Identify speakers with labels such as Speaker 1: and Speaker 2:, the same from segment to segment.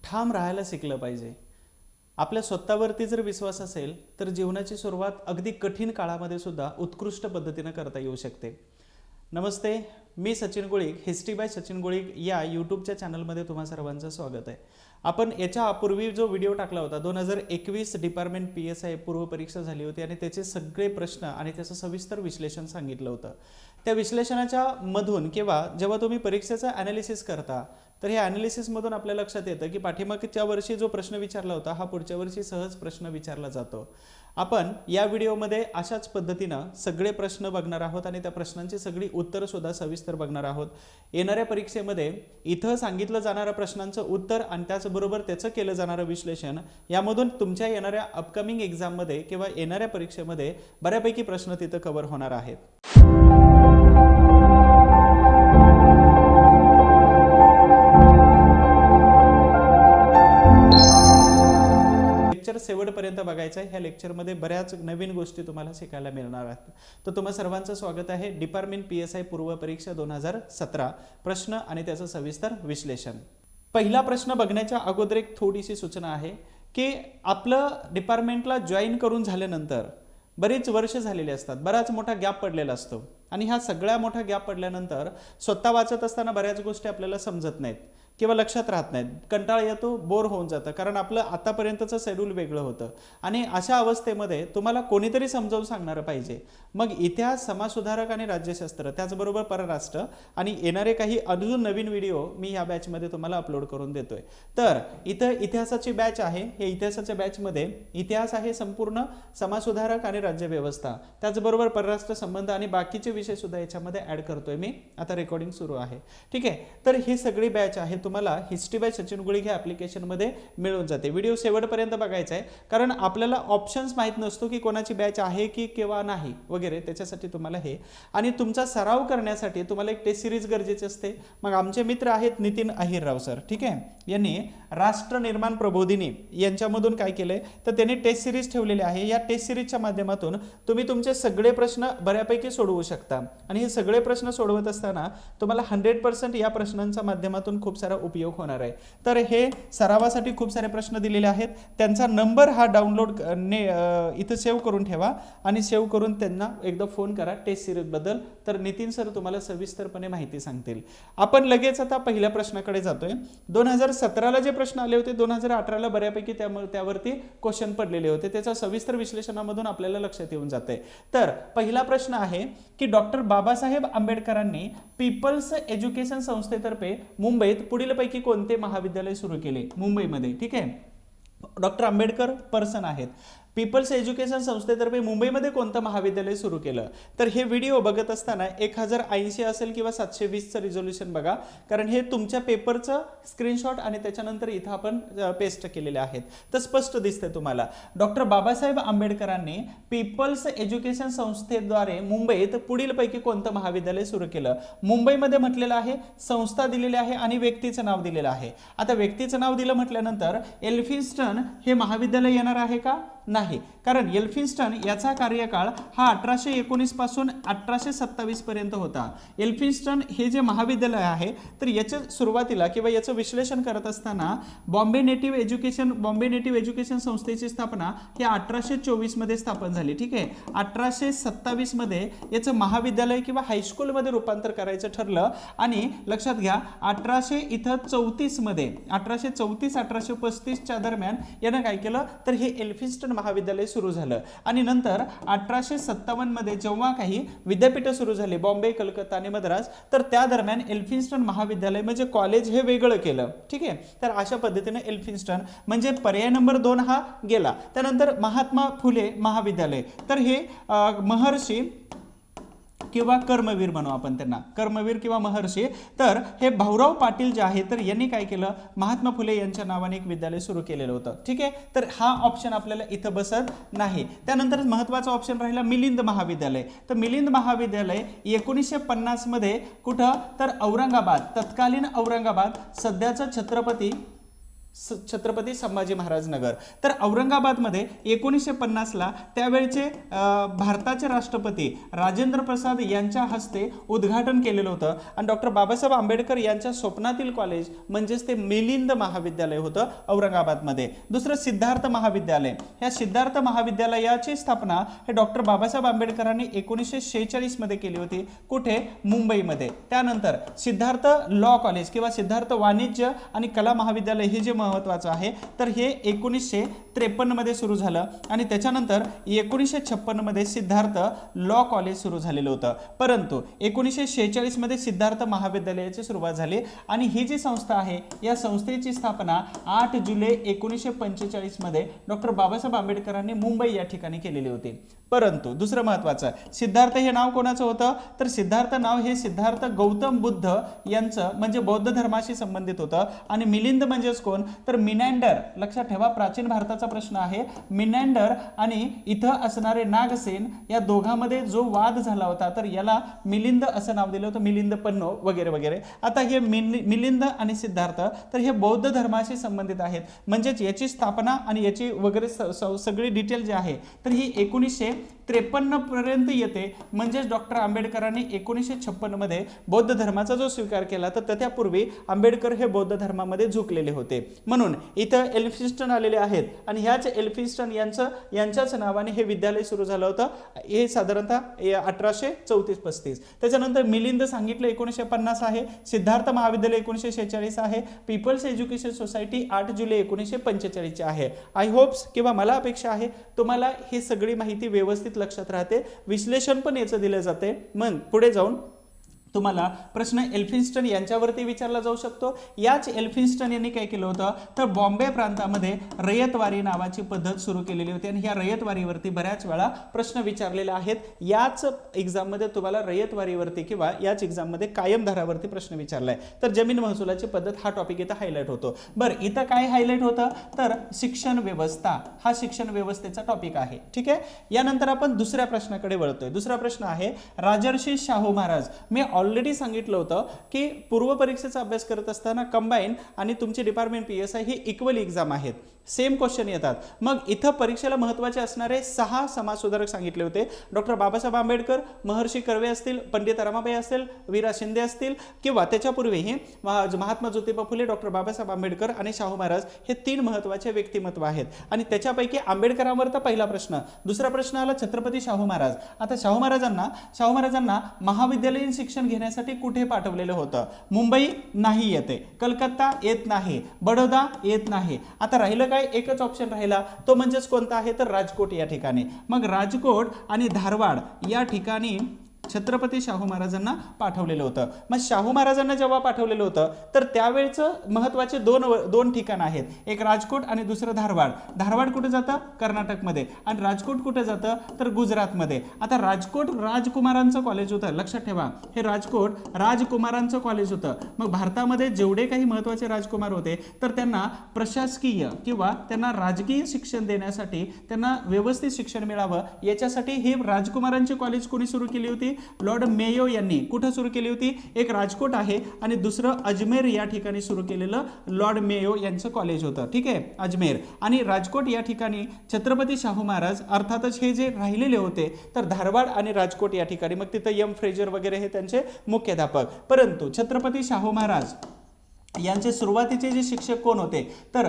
Speaker 1: ठाम राहायला शिकलं पाहिजे। आपल्या स्वतःवरती जर विश्वास असेल तर जीवनाची सुरुवात अगदी कठीण काळामध्ये सुद्धा उत्कृष्ट पद्धतीने करता येऊ शकते। नमस्ते, मी सचिन गोळीक, हिस्ट्री बाय सचिन गोळीक या यूट्यूबच्या चॅनलमध्ये तुम्हा सर्वांचं स्वागत आहे। आपण याच्या पूर्वी जो व्हिडिओ टाकला होता 2021 डिपार्टमेंट PSI पूर्व परीक्षा झाली होती आणि त्याचे सगळे प्रश्न आणि त्याचं सविस्तर विश्लेषण सांगितलं होतं। त्या विश्लेषणाच्या मधून किंवा जेव्हा तुम्ही परीक्षेचं ॲनालिसिस करता तर हे ॲनालिसिस मधून आपल्या लक्षात येतं की पाठीमागच्या वर्षी जो प्रश्न विचारला होता हा पुढच्या वर्षी सहज प्रश्न विचारला जातो। आपण या व्हिडिओमध्ये अशाच पद्धतीनं सगळे प्रश्न बघणार आहोत आणि त्या प्रश्नांची सगळी उत्तरं सुद्धा सविस्तर बघणार आहोत। येणाऱ्या परीक्षेमध्ये इथं सांगितलं जाणाऱ्या प्रश्नांचं उत्तर आणि त्याचबरोबर त्याचं केलं जाणारं विश्लेषण यामधून तुमच्या येणाऱ्या अपकमिंग एक्झाममध्ये किंवा येणाऱ्या परीक्षेमध्ये बऱ्यापैकी प्रश्न तिथं कव्हर होणार आहेत। लेक्चर शेवटपर्यंत बघायचं आहे। ह्या लेक्चरमध्ये बऱ्याच नवीन गोष्टी तुम्हाला शिकायला मिळणार आहेत। तर तुम्हा सर्वांचं स्वागत आहे डिपार्टमेंट PSI पूर्व परीक्षा 2017 प्रश्न आणि त्याचं सविस्तर विश्लेषण। पहिला प्रश्न बघण्याच्या अगोदर एक थोडीशी सूचना आहे की आपलं डिपार्टमेंटला जॉईन करून झाल्यानंतर बरीच वर्ष झालेली असतात, बराच मोठा गॅप पडलेला असतो आणि ह्या सगळ्या मोठा गॅप पडल्यानंतर स्वतः वाचत असताना बऱ्याच गोष्टी आपल्याला समजत नाहीत किंवा लक्षात राहत नाहीत, कंटाळा येतो, बोर होऊन जातं, कारण आपलं आतापर्यंतचं शेड्यूल वेगळं होतं आणि अशा अवस्थेमध्ये तुम्हाला कोणीतरी समजावून सांगणारं पाहिजे। मग इतिहास, समाजसुधारक आणि राज्यशास्त्र त्याचबरोबर परराष्ट्र आणि येणारे काही अजून नवीन व्हिडिओ मी ह्या बॅचमध्ये तुम्हाला अपलोड करून देतोय। तर इथं इतिहासाची बॅच आहे, हे इतिहासाच्या बॅचमध्ये इतिहास आहे संपूर्ण, समाजसुधारक आणि राज्यव्यवस्था त्याचबरोबर परराष्ट्र संबंध आणि बाकीचे विषय सुद्धा याच्यामध्ये ऍड करतोय मी। आता रेकॉर्डिंग सुरू आहे, ठीक आहे। तर ही सगळी बॅच आहे तुम्हाला हिस्ट्री बाय सचिन गोळीक ह्या ॲप्लिकेशन मध्ये मिळून जाते। व्हिडिओ शेवटपर्यंत बघायचा आहे कारण आपल्याला ऑप्शन्स माहित नसतो की कोणाची बॅच आहे की किंवा नाही वगैरे, त्याच्यासाठी तुम्हाला हे आणि तुमचा सराव करण्यासाठी तुम्हाला एक टेस्ट सिरीज गरजेची असते। मग आमचे मित्र आहेत नितीन अहिरराव सर, ठीक आहे, यांनी राष्ट्र निर्माण प्रबोधिनी यांच्यामधून काय केलंय तर त्यांनी टेस्ट सिरीज ठेवलेली आहे। या टेस्ट सिरीजच्या माध्यमातून तुम्ही तुमचे सगळे प्रश्न बऱ्यापैकी सोडवू शकता आणि हे सगळे प्रश्न सोडवत असताना तुम्हाला 100% या प्रश्नांच्या माध्यमातून खूप सारा उपयोग होणार आहे। तर हे सरावासाठी खूप सारे प्रश्न दिलेले आहेत, त्यांचा नंबर हा डाउनलोड इथं सेव्ह करून ठेवा आणि सेव्ह करून त्यांना एकदा फोन करा टेस्ट सिरीज बद्दल, तर नितीन सर तुम्हाला सविस्तरपणे माहिती सांगतील। आपण लगेच आता पहिल्या प्रश्नाकडे जातोय। 2017ला जे प्रश्न आले होते 2018ला बऱ्यापैकी त्यावरती क्वेश्चन पडलेले होते, त्याच्या सविस्तर विश्लेषणामधून आपल्याला लक्षात येऊन जाते। तर पहिला प्रश्न आहे की डॉक्टर बाबासाहेब आंबेडकरांनी पीपल्स एज्युकेशन संस्थेतर्फे मुंबईत पुढीलपैकी कोणते महाविद्यालय सुरू केले? मुंबईमध्ये, ठीक आहे, डॉक्टर आंबेडकर पर्सन आहेत। पीपल्स एज्युकेशन संस्थेतर्फे मुंबईमध्ये कोणतं महाविद्यालय सुरू केलं? तर हे व्हिडिओ बघत असताना 1080 असेल किंवा 720चं रिझोल्युशन बघा, कारण हे तुमच्या पेपरचं स्क्रीनशॉट आणि त्याच्यानंतर इथं आपण पेस्ट केलेले आहेत, तर स्पष्ट दिसतंय तुम्हाला। डॉक्टर बाबासाहेब आंबेडकरांनी पीपल्स एज्युकेशन संस्थेद्वारे मुंबईत पुढीलपैकी कोणतं महाविद्यालय सुरू केलं? मुंबईमध्ये म्हटलेलं आहे, संस्था दिलेली आहे आणि व्यक्तीचं नाव दिलेलं आहे। आता व्यक्तीचं नाव दिलं म्हटल्यानंतर एल्फिन्स्टन हे महाविद्यालय येणार आहे का? नाही, कारण एल्फिन्स्टन याचा कार्यकाळ हा 1819 पासून 1827 पर्यंत होता। एल्फिन्स्टन हे जे महाविद्यालय आहे तर याच्या सुरुवातीला किंवा याचं विश्लेषण करत असताना बॉम्बे नेटिव्ह एज्युकेशन संस्थेची स्थापना ही 1824 मध्ये स्थापन झाली, ठीक आहे। 1827 मध्ये याचं महाविद्यालय किंवा हायस्कूल मध्ये रूपांतर करायचं ठरलं आणि लक्षात घ्या 1834 मध्ये 1834-1835 दरम्यान यानं काय केलं तर हे एल्फिन्स्टन महाविद्यालय सुरू झालं आणि नंतर 1857 मध्ये जेव्हा काही विद्यापीठ सुरू झाली बॉम्बे, कलकत्ता आणि मद्रास, तर त्या दरम्यान एल्फिन्स्टन महाविद्यालय म्हणजे कॉलेज हे वेगळं केलं, ठीक आहे। तर अशा पद्धतीने एल्फिन्स्टन म्हणजे पर्याय नंबर 2 हा गेला। त्यानंतर महात्मा फुले महाविद्यालय, तर हे महर्षी किंवा कर्मवीर म्हणू आपण त्यांना, कर्मवीर किंवा महर्षी, तर हे भाऊराव पाटील जे आहे तर यांनी काय केलं महात्मा फुले यांच्या नावाने एक विद्यालय सुरू केलेलं होतं, ठीक आहे। तर हा ऑप्शन आपल्याला इथं बसत नाही। त्यानंतर महत्त्वाचा ऑप्शन राहिला मिलिंद महाविद्यालय, तर मिलिंद महाविद्यालय 1950 मध्ये कुठं तर औरंगाबाद, तत्कालीन औरंगाबाद, सध्याचं छत्रपती छत्रपती संभाजी महाराज नगर. तर औरंगाबादमध्ये 1950ला त्यावेळचे भारताचे राष्ट्रपती राजेंद्र प्रसाद यांच्या हस्ते उद्घाटन केलेलं होतं आणि डॉक्टर बाबासाहेब आंबेडकर यांच्या स्वप्नातील कॉलेज म्हणजेच ते मिलिंद महाविद्यालय होतं औरंगाबादमध्ये. दुसरं सिद्धार्थ महाविद्यालय. ह्या सिद्धार्थ महाविद्यालयाची स्थापना हे डॉक्टर बाबासाहेब आंबेडकरांनी 1946 मध्ये केली होती. कुठे? मुंबईमध्ये. त्यानंतर सिद्धार्थ लॉ कॉलेज किंवा सिद्धार्थ वाणिज्य आणि कला महाविद्यालय हे जे महत्त्वाचं आहे तर हे 1953 मध्ये सुरू झालं आणि त्याच्यानंतर 1956 मध्ये सिद्धार्थ लॉ कॉलेज सुरू झालेलं होतं. परंतु 1946 मध्ये सिद्धार्थ महाविद्यालयाची सुरुवात झाली आणि ही जी संस्था आहे या संस्थेची स्थापना 8 जुलै 1945 मध्ये डॉक्टर बाबासाहेब आंबेडकरांनी मुंबई या ठिकाणी केलेली होती. परंतु दुसरं महत्त्वाचं, सिद्धार्थ हे नाव कोणाचं होतं तर सिद्धार्थ नाव हे सिद्धार्थ गौतम बुद्ध यांचं म्हणजे बौद्ध धर्माशी संबंधित होतं. आणि मिलिंद म्हणजेच कोण तर मिनॅंडर. लक्षात ठेवा, प्राचीन भारताचा प्रश्न आहे. मिनॅंडर आणि इथं असणारे नागसेन या दोघांमध्ये जो वाद झाला होता तर याला मिलिंद असं नाव दिलं होतं, मिलिंद पन्नो वगैरे वगैरे. आता हे मिलिंद आणि सिद्धार्थ तर हे बौद्ध धर्माशी संबंधित आहेत. म्हणजेच याची स्थापना आणि याची वगैरे सगळी डिटेल जे आहे तर ही 1953 पर्यंत येते. म्हणजेच डॉक्टर आंबेडकरांनी 1956 मध्ये बौद्ध धर्माचा जो स्वीकार केला तर त्यापूर्वी आंबेडकर हे बौद्ध धर्मामध्ये झुकलेले होते. म्हणून इथं एल्फिन्स्टन आलेले आहेत आणि ह्याच एल्फिन्स्टन यांच्याच नावाने हे विद्यालय सुरू झालं होतं. हे साधारणतः 1834-35. त्याच्यानंतर मिलिंद सांगितलं 1950 आहे. सिद्धार्थ महाविद्यालय 1946 आहे. पीपल्स एज्युकेशन सोसायटी 8 जुलै 1945 आहे. आय होप्स किंवा मला अपेक्षा आहे तुम्हाला ही सगळी माहिती व्यवस्थित लक्षात राहते. विश्लेषण पण याचं दिलं जाते. मग पुढे जाऊन तुम्हाला प्रश्न एल्फिन्स्टन यांच्यावरती विचारला जाऊ शकतो. याच एल्फिन्स्टन यांनी काय केलं होतं तर बॉम्बे प्रांतामध्ये रयतवारी नावाची पद्धत सुरू केलेली होती आणि ह्या रयतवारीवरती बऱ्याच वेळा प्रश्न विचारलेले आहेत. याच एक्झाममध्ये तुम्हाला रयतवारीवरती किंवा याच एक्झाममध्ये कायम दरावरती प्रश्न विचारलाय. तर जमीन महसुलाची पद्धत हा टॉपिक इथं हायलाइट होतो. बरं, इथं काय हायलाइट होतं तर शिक्षण व्यवस्था, हा शिक्षण व्यवस्थेचा टॉपिक आहे. ठीक आहे. यानंतर आपण दुसऱ्या प्रश्नाकडे वळतोय. दुसरा प्रश्न आहे राजर्षी शाहू महाराज. मी ऑलरेडी सांगितलं होतं की पूर्व परीक्षेचा अभ्यास करत असताना कंबाईन आणि तुमची डिपार्टमेंट PSI ही इक्वल एक्झाम आहेत. सेम क्वेश्चन येतात. मग इथं परीक्षेला महत्त्वाचे असणारे 6 समाजसुधारक सांगितले होते. डॉक्टर बाबासाहेब आंबेडकर, महर्षी कर्वे असतील, पंडित रमाबाई असतील, वीरा शिंदे असतील किंवा त्याच्यापूर्वीही महात्मा ज्योतिबा फुले, डॉक्टर बाबासाहेब आंबेडकर आणि शाहू महाराज हे 3 महत्त्वाचे व्यक्तिमत्व आहेत. आणि त्याच्यापैकी आंबेडकरांवर तर पहिला प्रश्न. दुसरा प्रश्न आला छत्रपती शाहू महाराज. आता शाहू महाराजांना महाविद्यालयीन शिक्षण घेण्यासाठी कुठे पाठवलेलं होतं? मुंबई नाही येते, कलकत्ता येत नाही, बडोदा येत नाही. आता राहिलं काय? एकच ऑप्शन राहिला, तो म्हणजेच कोणता आहे तर राजकोट या ठिकाणी. मग राजकोट आणि धारवाड या ठिकाणी छत्रपती शाहू महाराजांना पाठवलेलं होतं. मग शाहू महाराजांना जेव्हा पाठवलेलं होतं तर त्यावेळेचं महत्त्वाचे दोन ठिकाण आहेत. एक राजकोट आणि दुसरं धारवाड. धारवाड कुठे जातं? कर्नाटकमध्ये. आणि राजकोट कुठे जातं तर गुजरातमध्ये. आता राजकोट राजकुमारांचं कॉलेज होतं. लक्षात ठेवा, हे राजकोट राजकुमारांचं कॉलेज होतं. मग भारतामध्ये जेवढे काही महत्त्वाचे राजकुमार होते तर त्यांना प्रशासकीय किंवा त्यांना राजकीय शिक्षण देण्यासाठी, त्यांना व्यवस्थित शिक्षण मिळावं याच्यासाठी ही राजकुमारांची कॉलेज कोणी सुरू केली होती? लॉर्ड मेयो यांनी. कुठं सुरू केली होती? एक राजकोट आहे आणि दुसरं अजमेर या ठिकाणी सुरू केलेलं लॉर्ड मेयो यांचं कॉलेज होतं. ठीक आहे, अजमेर आणि राजकोट या ठिकाणी छत्रपती शाहू महाराज अर्थातच हे जे राहिलेले होते तर धारवाड आणि राजकोट या ठिकाणी. मग तिथं एम फ्रेजर वगैरे हे त्यांचे मुख्याध्यापक. परंतु छत्रपती शाहू महाराज यांचे सुरुवातीचे जे शिक्षक कोण होते तर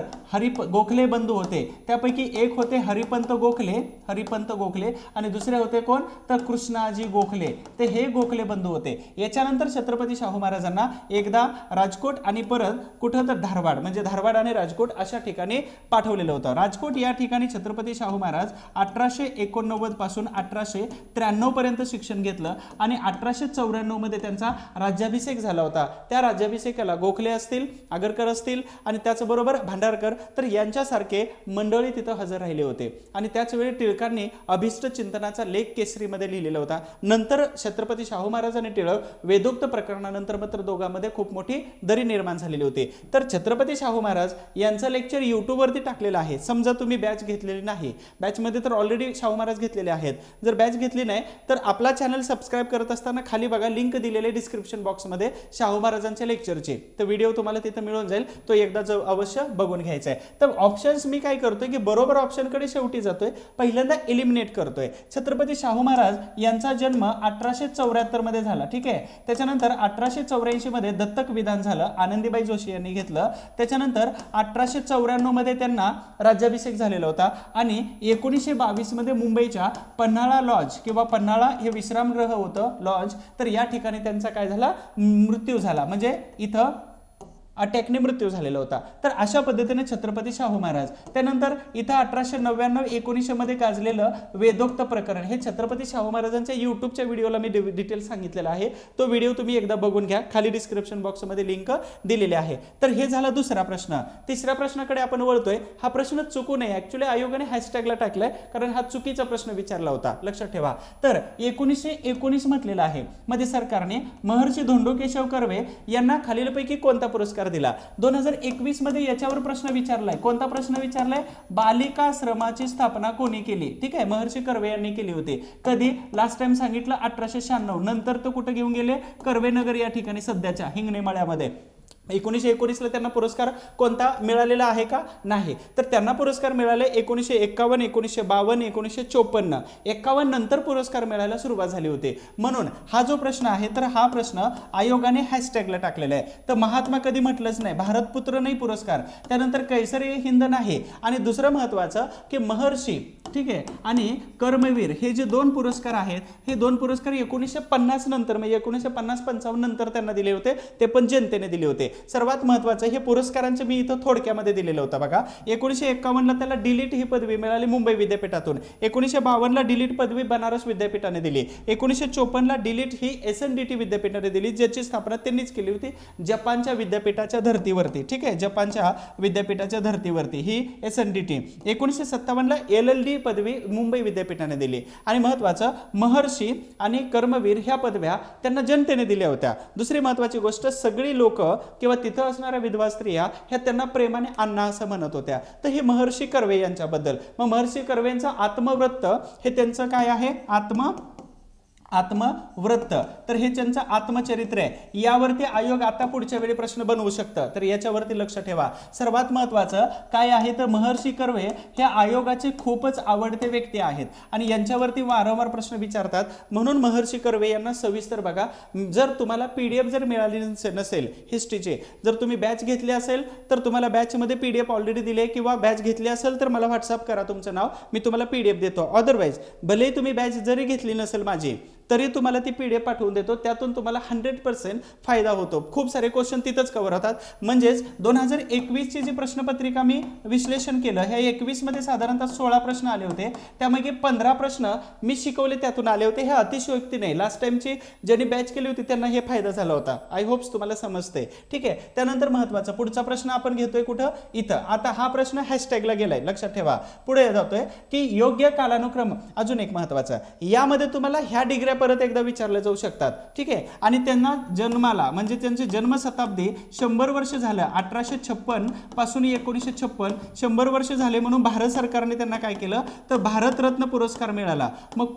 Speaker 1: गोखले बंधू होते. त्यापैकी एक होते हरिपंत गोखले आणि दुसरे होते कोण तर कृष्णाजी गोखले. ते हे गोखले बंधू होते. याच्यानंतर छत्रपती शाहू महाराजांना एकदा राजकोट आणि परत कुठं तर धारवाड, म्हणजे धारवाड आणि राजकोट अशा ठिकाणी पाठवलेलं होतं. राजकोट या ठिकाणी छत्रपती शाहू महाराज 1889 पासून 1893 पर्यंत शिक्षण घेतलं आणि 1894 मध्ये त्यांचा राज्याभिषेक झाला होता. त्या राज्याभिषेकाला गोखले असतील, आगरकर असतील आणि त्याचबरोबर भांडारकर तर यांच्यासारखे मंडळी तिथं हजर राहिले होते. आणि त्याच वेळी टिळकांनी अभिष्ट चिंतनाचा लेख केसरीमध्ये लिहिलेला होता. नंतर छत्रपती शाहू महाराज आणि टिळक वेदोक्त प्रकरणानंतर मात्र दोघांमध्ये खूप मोठी दरी निर्माण झालेली होती. तर छत्रपती शाहू महाराज यांचं लेक्चर यूट्यूबवरती टाकलेलं आहे. समजा तुम्ही बॅच घेतलेली नाही, बॅचमध्ये तर ऑलरेडी शाहू महाराज घेतलेले आहेत. जर बॅच घेतली नाही तर आपला चॅनल सबस्क्राईब करत असताना खाली बघा लिंक दिलेले डिस्क्रिप्शन बॉक्समध्ये शाहू महाराजांच्या लेक्चरचे. तर व्हिडिओ तुम्हाला तिथे मिळून जाईल, तो एकदा अवश्य बघून घ्यायचा आहे. तर ऑप्शन्स मी काय करतोय की बरोबर ऑप्शनकडे शेवटी जातोय, पहिल्यांदा एलिमिनेट करतोय. छत्रपती शाहू महाराज यांचा जन्म 1874 मध्ये झाला. ठीक आहे. त्याच्यानंतर 1884 मध्ये दत्तक विधान झालं, आनंदीबाई जोशी यांनी घेतलं. त्याच्यानंतर 1894 मध्ये त्यांना राज्याभिषेक झालेला होता आणि 1922 मध्ये मुंबईच्या पन्हाळा लॉज किंवा पन्हाळा हे विश्रामगृह होतं लॉज, तर या ठिकाणी त्यांचा काय झाला, मृत्यू झाला. म्हणजे इथं अटॅकने मृत्यू झालेला होता. तर अशा पद्धतीने छत्रपती शाहू महाराज. त्यानंतर इथं 1899-19 मध्ये गाजलेलं वेदोक्त प्रकरण, हे छत्रपती शाहू महाराजांच्या युट्यूबच्या व्हिडिओला मी डिटेल सांगितलेला आहे. तो व्हिडिओ तुम्ही एकदा बघून घ्या, खाली डिस्क्रिप्शन बॉक्समध्ये लिंक दिलेली आहे. तर हे झाला दुसरा प्रश्न. तिसऱ्या प्रश्नाकडे आपण वळतोय. हा प्रश्न चुकू नये, ऍक्च्युली आयोगाने हॅशटॅगला टाकलाय कारण हा चुकीचा प्रश्न विचारला होता, लक्षात ठेवा. तर 1919 म्हटलेला आहे मध्ये सरकारने महर्षी धोंडो केशव कर्वे यांना खालीलपैकी कोणता पुरस्कार दिला. 2021 मध्ये याच्यावर प्रश्न विचारलाय. कोणता प्रश्न विचारलाय, बालिकाश्रमाची स्थापना कोणी केली. ठीक आहे, महर्षी कर्वे यांनी केली होती. कधी, लास्ट टाइम सांगितलं 1896, नंतर तो कुठे घेऊन गेले, कर्वेनगर या ठिकाणी सध्याच्या हिंगणे मळ्यामध्ये. 1919 ला त्यांना पुरस्कार कोणता मिळालेला आहे का, नाही. तर त्यांना पुरस्कार मिळाले 1951, 1952, 1954. 51 नंतर पुरस्कार मिळायला सुरुवात झाली होती. म्हणून हा जो प्रश्न आहे, तर हा प्रश्न आयोगाने हॅशटॅगला टाकलेला आहे. तर महात्मा कधी म्हटलंच नाही, भारतपुत्र नाही पुरस्कार, त्यानंतर कैसर हिंद नाही, आणि दुसरं महत्वाचं की महर्षी, ठीक आहे, आणि कर्मवीर हे जे दोन पुरस्कार आहेत, हे दोन पुरस्कार 1950 नंतर, म्हणजे 1950-55 नंतर त्यांना दिले होते, ते पण जनतेने दिले होते. सर्वात महत्त्वाचं हे पुरस्कारांचे मी इथं थोडक्यामध्ये दिलेलं होतं बघा. 1951 ला त्याला डिलीट ही पदवी मिळाली मुंबई विद्यापीठातून. 1952 ला डिलीट पदवी बनारस विद्यापीठाने दिली. 1954 ला डिलीट ही SNDT विद्यापीठाने दिली, ज्याची स्थापना त्यांनीच केली होती जपानच्या विद्यापीठाच्या धर्तीवरती. ठीक आहे, जपानच्या विद्यापीठाच्या धर्तीवरती ही SNDT. 1957 ला LLD पदवी मुंबई विद्यापीठाने दिली. आणि महत्त्वाचं, महर्षी आणि कर्मवीर ह्या पदव्या त्यांना जनतेने दिल्या होत्या. दुसरी महत्त्वाची गोष्ट, सगळी लोक किंवा तिथं असणाऱ्या विधवा स्त्रिया ह्या त्यांना प्रेमाने अण्णा असं म्हणत होत्या. तर हे महर्षी कर्वे यांच्याबद्दल. मग महर्षी कर्वेंचं आत्मवृत्त हे त्यांचं काय आहे, आत्मवृत्त, तर हे त्यांचं आत्मचरित्र आहे. यावरती आयोग आता पुढच्या वेळी प्रश्न बनवू शकतं, तर याच्यावरती लक्ष ठेवा. सर्वात महत्त्वाचं काय आहे, तर महर्षी कर्वे हे आयोगाचे खूपच आवडते व्यक्ती आहेत आणि यांच्यावरती वारंवार प्रश्न विचारतात. म्हणून महर्षी कर्वे यांना सविस्तर बघा. जर तुम्हाला PDF जर मिळाली नसेल हिस्ट्रीचे, जर तुम्ही बॅच घेतली असेल तर तुम्हाला बॅचमध्ये PDF ऑलरेडी दिले, किंवा बॅच घेतली असेल तर मला व्हॉट्सअप करा तुमचं नाव, मी तुम्हाला PDF देतो. अदरवाईज भले तुम्ही बॅच जरी घेतली नसेल माझी, तरी तुम्हाला ती PDF पाठवून देतो. त्यातून तुम्हाला 100% फायदा होतो. खूप सारे क्वेश्चन तिथंच कव्हर होतात. म्हणजेच 2021 ची जी प्रश्नपत्रिका मी विश्लेषण केलं, ह्या 21 मध्ये साधारणतः 16 प्रश्न आले होते. त्यामध्ये 15 प्रश्न मी शिकवले त्यातून आले होते. हे अतिशयोक्ती नाही, लास्ट टाइमची ज्यांनी बॅच केली होती त्यांना हे फायदा झाला होता. आय होप्स तुम्हाला समजते. ठीक आहे. त्यानंतर महत्त्वाचा पुढचा प्रश्न आपण घेतोय कुठं, इथं. आता हा प्रश्न हॅशटॅगला गेलाय, लक्षात ठेवा. पुढे जातोय की योग्य कालानुक्रम. अजून एक महत्त्वाचा, यामध्ये तुम्हाला ह्या डिग्री परत एकदा विचारले जाऊ शकतात. ठीक आहे. आणि त्यांना जन्माला, म्हणजे त्यांची जन्मशताब्दी 100 वर्ष झालं, 1856 पासून 1956 100 वर्ष झाले, म्हणून भारत सरकारने त्यांना काय केलं, तर भारतरत्न पुरस्कार मिळाला. मग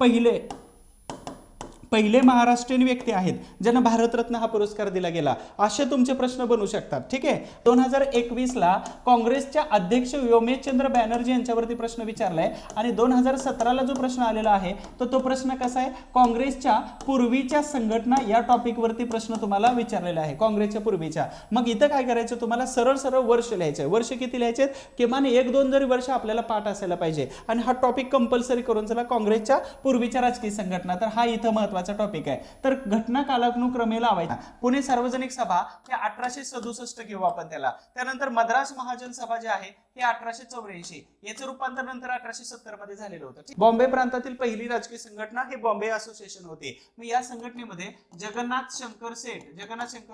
Speaker 1: पहिले महाराष्ट्रीयन व्यक्ती आहेत ज्यांना भारतरत्न हा पुरस्कार दिला गेला. असे तुमचे प्रश्न बनू शकतात. ठीक आहे. 2021 ला काँग्रेसच्या अध्यक्ष व्योमेशचंद्र बॅनर्जी यांच्यावरती प्रश्न विचारलाय, आणि 2017 ला जो प्रश्न आलेला आहे तो प्रश्न कसा आहे, काँग्रेसच्या पूर्वीच्या संघटना या टॉपिक वरती प्रश्न तुम्हाला विचारलेला आहे, काँग्रेसच्या पूर्वीच्या. मग इथं काय करायचं, तुम्हाला सरळ सरळ वर्ष लिहायचे. वर्ष किती लिहायचे, किमान 1-2 जरी वर्ष आपल्याला पाठ असायला पाहिजे. आणि हा टॉपिक कंपल्सरी करून चला, काँग्रेसच्या पूर्वीच्या राजकीय संघटना. तर हा इथं महत्त्वाचा टॉपिक आहे. तर घटना कालानुक्रमे लावायचा. पुणे सार्वजनिक सभा हे 1867 घेऊ आपण त्याला. त्यानंतर मद्रास महाजन सभा जे आहे हे 1884, याचं रूपांतर नंतर 1870 मध्ये झालेलं होतं. बॉम्बे प्रांतातील पहिली राजकीय संघटना हे बॉम्बे असोसिएशन होते. मग या संघटनेमध्ये जगन्नाथ शंकर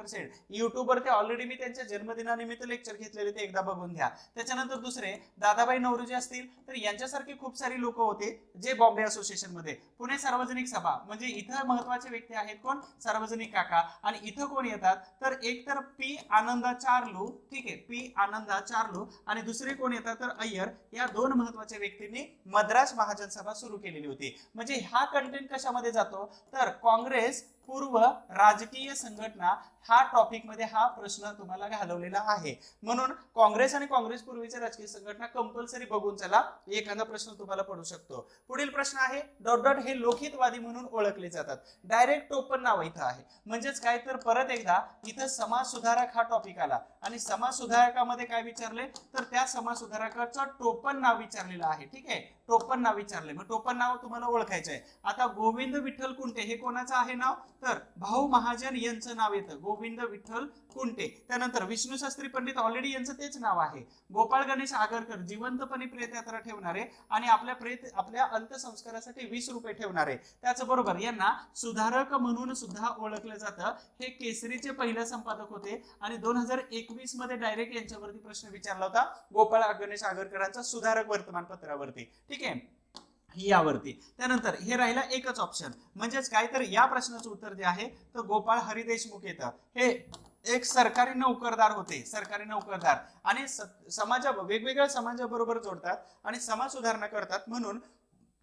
Speaker 1: सेठ युट्यूबवरती ऑलरेडी मी त्यांच्या जन्मदिनानिमित्त लेक्चर घेतलेले, ते एकदा बघून घ्या. त्याच्यानंतर दुसरे दादाबाई नौरोजी असतील, तर यांच्यासारखे खूप सारी लोक होते जे बॉम्बे असोसिएशन मध्ये. पुणे सार्वजनिक सभा, म्हणजे इथं महत्वाचे व्यक्ती आहेत कोण, सार्वजनिक काका. आणि इथं कोण येतात, तर एक तर P आनंदाचार्लू, ठीक आहे, P आनंदाचार्लू, आणि दुसरे कोण येतात तर अय्यर. या दोन महत्वाच्या व्यक्तींनी मद्रास महाजन सभा सुरू केलेली होती. म्हणजे हा कंटेंट कशामध्ये जातो, तर काँग्रेस पूर्व राजकीय संघटना हा टॉपिक मध्ये हा प्रश्न तुम्हाला घालवलेला आहे. म्हणून काँग्रेस आणि काँग्रेस पूर्वीच्या राजकीय संघटना कंपल्सरी बघून चला, एखादा प्रश्न तुम्हाला पडू शकतो. पुढील प्रश्न आहे डॉट डॉट हे लोकहितवादी म्हणून ओळखले जातात. डायरेक्ट टोपण नाव इथं आहे. म्हणजेच काय तर परत एकदा इथं समाज सुधारक हा टॉपिक आला आणि समाज सुधारकामध्ये काय विचारले तर त्या समाज सुधारकाचं टोपण नाव विचारलेलं आहे. ठीक आहे, टोपण नाव विचारले. मग टोपण नाव तुम्हाला ओळखायचं आहे. आता गोविंद विठ्ठल कुंटे हे कोणाचं आहे नाव तर भाऊ महाजन यांचं नाव येतं, गोविंद विठ्ठल कुंटे. त्यानंतर विष्णू शास्त्री पंडित ऑलरेडी यांचं तेच नाव आहे. गोपाळ गणेश आगरकर जिवंतपणे प्रेत यात्रा ठेवणारे आणि आपल्या अंत्यसंस्कारासाठी 20 रुपये ठेवणारे. त्याचबरोबर यांना सुधारक म्हणून सुद्धा ओळखलं जातं. हे केसरीचे पहिले संपादक होते आणि 2021 मध्ये डायरेक्ट यांच्यावरती प्रश्न विचारला होता गोपाळ गणेश आगरकरांचा सुधारक वर्तमानपत्रावरती. ठीक आहे, यावरती. त्यानंतर हे राहिला एकच ऑप्शन, म्हणजेच काय तर या प्रश्नाचं उत्तर जे आहे तर गोपाळ हरी देशमुख येतं. हे एक सरकारी नोकरदार होते, सरकारी नोकरदार आणि वेगवेगळ्या समाजाबरोबर जोडतात आणि समाज सुधारणा करतात. म्हणून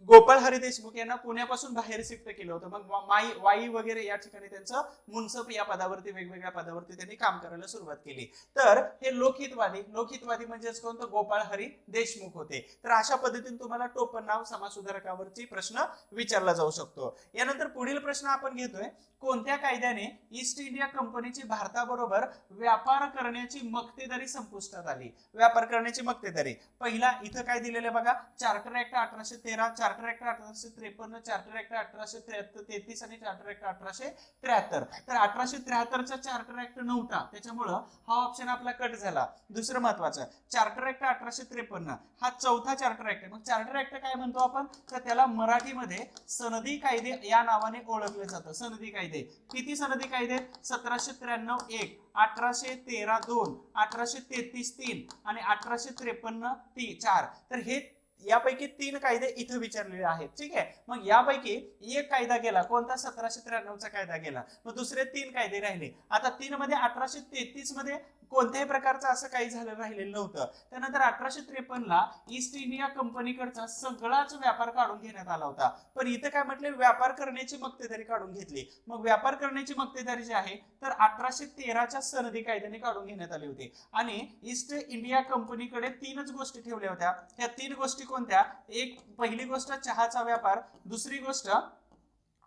Speaker 1: गोपाळ हरी देशमुख यांना पुण्यापासून बाहेर शिफ्ट केलं होतं. मग वाई वगैरे या ठिकाणी त्यांचं मुन्सफ या पदावरती वेगवेगळ्या पदावरती त्यांनी काम करायला सुरुवात केली. तर हे लोकहितवादी म्हणजेच कोण तर गोपाळ हरी देशमुख होते. तर अशा पद्धतीने तुम्हाला टोपण नाव समाज सुधारकावरची प्रश्न विचारला जाऊ शकतो. यानंतर पुढील प्रश्न आपण घेतोय कोणत्या कायद्याने ईस्ट इंडिया कंपनीची भारताबरोबर व्यापार करण्याची मक्तेदारी संपुष्टात आली. व्यापार करण्याची मक्तेदारी पहिला इथं काय दिलेलं बघा, charter act 1813, charter act 1853, charter act 1833 आणि चार्टर ऍक्ट 1873. तर 1873चा चार्टर ऍक्ट नव्हता, त्याच्यामुळं हा ऑप्शन आपला कट झाला. दुसरं महत्वाचं चार्टर ऍक्ट 1853 हा चौथा चार्टर ऍक्ट आहे. मग चार्टर ऍक्ट काय म्हणतो आपण तर त्याला मराठीमध्ये सनदी कायदे या नावाने ओळखलं जातं. सनदी कायदे किती सनदी कायदे 1793 1, 1813 2, 1833 3 आणि 1853 4. तर हे यापैकी 3 कायदे इथं विचारलेले आहेत. ठीक आहे, मग यापैकी एक कायदा गेला कोणता 1793चा कायदा गेला. मग दुसरे 3 कायदे राहिले. आता 3 मध्ये 1833 मध्ये कोणत्याही प्रकारचं असं काही झालं राहिलेलं नव्हतं. त्यानंतर 1853 ला ईस्ट इंडिया कंपनीकडचा सगळाच व्यापार काढून घेण्यात आला होता. पण इथं काय म्हटले व्यापार करण्याची मक्तेदारी काढून घेतली. मग व्यापार करण्याची मक्तेदारी जी आहे तर 1813च्या सनदी कायद्याने काढून घेण्यात आली होती. आणि ईस्ट इंडिया कंपनीकडे 3च गोष्टी ठेवल्या होत्या. ह्या 3 गोष्टी कोणत्या, एक पहिली गोष्ट चहाचा व्यापार, दुसरी गोष्ट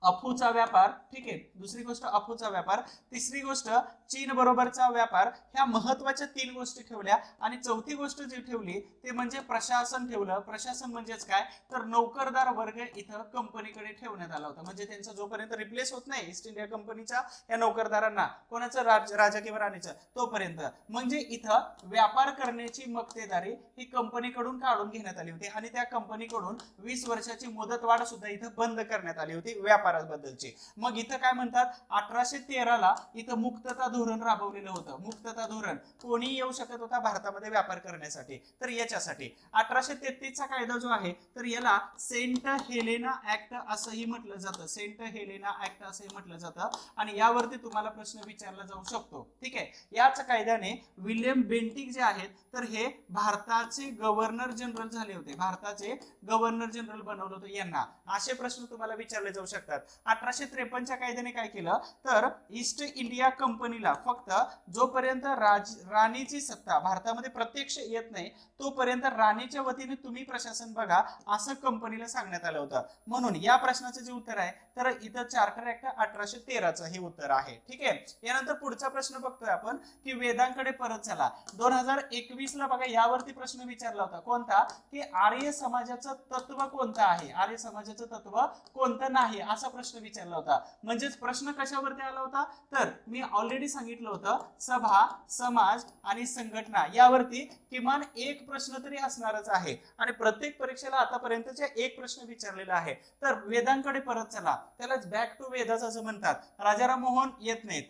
Speaker 1: अफूचा व्यापार. ठीक आहे, दुसरी गोष्ट अफूचा व्यापार, तिसरी गोष्ट चीन बरोबरचा व्यापार. ह्या महत्वाच्या 3 गोष्टी ठेवल्या. आणि चौथी गोष्ट जी ठेवली ते म्हणजे प्रशासन ठेवलं. प्रशासन म्हणजेच काय तर नोकरदार वर्ग इथं कंपनीकडे ठेवण्यात आला होता. म्हणजे त्यांचा जोपर्यंत रिप्लेस होत नाही ईस्ट इंडिया कंपनीच्या या नोकरदारांना कोणाचं राजा किंवा राणीचं तोपर्यंत, म्हणजे इथं व्यापार करण्याची मक्तेदारी ही कंपनीकडून काढून घेण्यात आली होती. आणि त्या कंपनीकडून 20 वर्षाची मुदतवाढ सुद्धा इथं बंद करण्यात आली होती व्यापाराबद्दलची. मग इथं काय म्हणतात 1813 ला इथं मुक्तता धोरण राबवलेलं होतं. मुक्तता धोरण कोणी येऊ शकत होता भारतामध्ये व्यापार करण्यासाठी तर याच्यासाठी 1833 चा कायदा जो आहे तर याला सेंट हेलेना ऍक्ट असंही म्हटलं जातं. सेंट हेलेना ऍक्ट असंही म्हटलं जातं. आणि यावरती तुम्हाला प्रश्न विचारला जाऊ शकतो. ठीक आहे, याच कायद्याने विल्यम बेंटिक जे आहेत तर हे भारताचे गव्हर्नर जनरल झाले होते. भारताचे गव्हर्नर जनरल बनवलं होतं यांना. असे प्रश्न तुम्हाला विचारले जाऊ शकतात. 1853च्या कायद्याने काय केलं तर ईस्ट इंडिया कंपनीला फक्त जोपर्यंत राणीची सत्ता भारतामध्ये प्रत्यक्ष येत नाही तोपर्यंत राणीच्या वतीने तुम्ही प्रशासन बघा असं कंपनीला सांगण्यात आलं होतं. म्हणून या प्रश्नाचं जे उत्तर आहे तर इथं चार्टर ऍक्ट 1813चं हे उत्तर आहे. ठीक आहे, यानंतर पुढचा प्रश्न बघतोय आपण की वेदांकडे परत चला. 2021 ला बघा यावरती प्रश्न विचारला होता कोणता की आर्य समाजाचं तत्व कोणतं आहे, आर्य समाजाचं तत्व कोणतं नाही असा प्रश्न विचारला होता. म्हणजेच प्रश्न कशावरती आला होता तर मी ऑलरेडी सांगितलं होतं सभा, समाज आणि संघटना यावरती किमान एक प्रश्न तरी असणारच आहे. आणि प्रत्येक परीक्षेला आतापर्यंतच्या एक प्रश्न विचारलेला आहे. तर वेदांकडे परत चला त्यालाच बॅक टू वेदास असं म्हणतात. राजाराम मोहन येत नाहीत.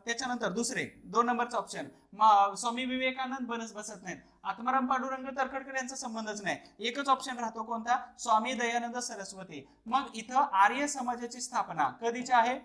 Speaker 1: त्याच्यानंतर दुसरे 2 नंबरचा ऑप्शन स्वामी विवेकानंद बनस बसत नाहीत. आत्माराम पांडुरंग तर्खडकर यांचा संबंधच नाही. एकच ऑप्शन राहतो कोणता स्वामी दयानंद सरस्वती. मग इथं आर्य समाजाची स्थापना कधीची आहे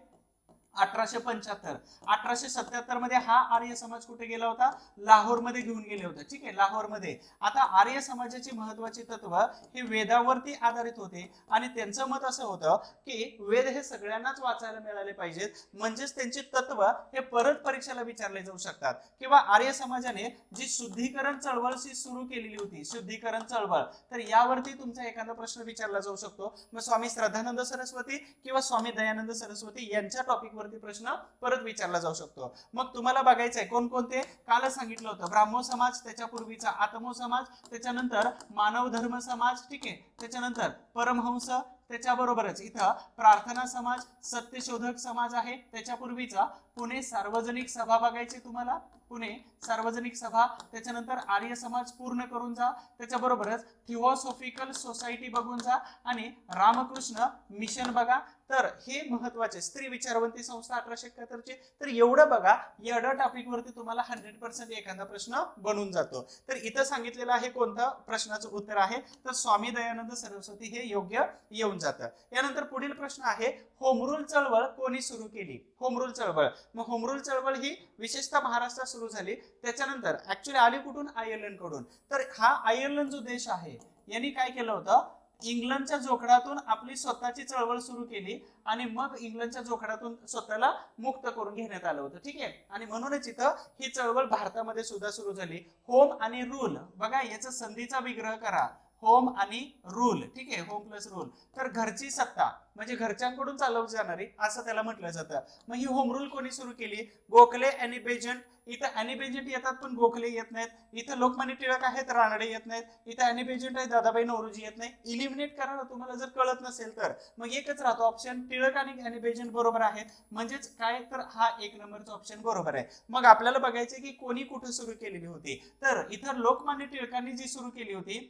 Speaker 1: 1875. 1877 मध्ये हा आर्य समाज कुठे गेला होता? लाहोर मध्ये घेऊन गेले होते. ठीक आहे, लाहोर मध्ये. आता आर्य समाजाची महत्वाची तत्व हे वेदावरती आधारित होते आणि त्यांचं मत असं होतं की वेद हे सगळ्यांनाच वाचायला मिळाले पाहिजेत, म्हणजेच त्यांची तत्व हे परत परीक्षेला विचारले जाऊ शकतात. किंवा आर्य समाजाने जी शुद्धीकरण चळवळ सुरू केलेली होती, शुद्धीकरण चळवळ, तर यावरती तुमचा एखादा प्रश्न विचारला जाऊ शकतो. मग स्वामी श्रद्धानंद सरस्वती किंवा स्वामी दयानंद सरस्वती यांच्या टॉपिकवर प्रश्न परत विचारला जाऊ शकतो. मग तुम्हाला बघायचंय कोणकोणते, काल सांगितलं होतं ब्राह्मो समाज, त्याच्यापूर्वीचा आत्मो समाज, त्याच्यानंतर मानव धर्म समाज, ठीक आहे, त्याच्यानंतर परमहंस, त्याच्याबरोबरच इथं प्रार्थना समाज, सत्यशोधक समाज आहे, त्याच्यापूर्वीचा पुणे सार्वजनिक सभा बघायची तुम्हाला, पुणे सार्वजनिक सभा, त्याच्यानंतर आर्य समाज पूर्ण करून जा, त्याच्याबरोबरच थिओसॉफिकल सोसायटी बघून जा आणि रामकृष्ण मिशन बघा. तर हे महत्वाचे स्त्री विचारवंती संस्था 1871 ची. तर एवढं बघा, एवढ्या टॉपिक वरती तुम्हाला 100% एखादा प्रश्न बनून जातो. तर इथं सांगितलेलं आहे कोणतं प्रश्नाचं उत्तर आहे, तर स्वामी दयानंद सरस्वती हे योग्य येऊन जातं. यानंतर पुढील प्रश्न आहे, होमरूल चळवळ कोणी सुरू केली? होमरूल चळवळ, मग होमरूल चळवळ ही विशेषतः महाराष्ट्रात सुरू झाली. त्याच्यानंतर ऍक्च्युअली आली कुठून? आयर्लंड कडून. तर हा आयर्लंड जो देश आहे यांनी काय केलं होतं, इंग्लंडच्या जोखडातून आपली स्वतःची चळवळ सुरू केली आणि मग इंग्लंडच्या जोखडातून स्वतःला मुक्त करून घेण्यात आलं होतं. ठीक आहे, आणि म्हणूनच इथं ही चळवळ भारतामध्ये सुद्धा सुरू झाली. होम आणि रूल बघा, याचा संधीचा विग्रह करा, होम आणि रूल. ठीक आहे, होम प्लस रूल, तर घरची सत्ता म्हणजे घरच्यांकडून चालवली जाणारी असं त्याला म्हटलं जातं. मग ही होम रूल कोणी सुरू केली? गोखले आणि बेजंट. इथं अॅनी बेजंट येतात पण गोखले येत नाहीत. इथं लोकमान्य टिळक आहेत, रानडे येत नाहीत. इथं अॅनी बेजंट आहे, दादाबाई नौरोजी येत नाही. इलिमिनेट करा, तुम्हाला जर कळत नसेल तर मग एकच राहतो ऑप्शन, टिळक आणि अॅनी बेजंट बरोबर आहेत. म्हणजेच काय, तर हा एक नंबरचा ऑप्शन बरोबर आहे. मग आपल्याला बघायचे की कोणी कुठे सुरू केलेली होती. तर इथं लोकमान्य टिळकांनी जी सुरू केली होती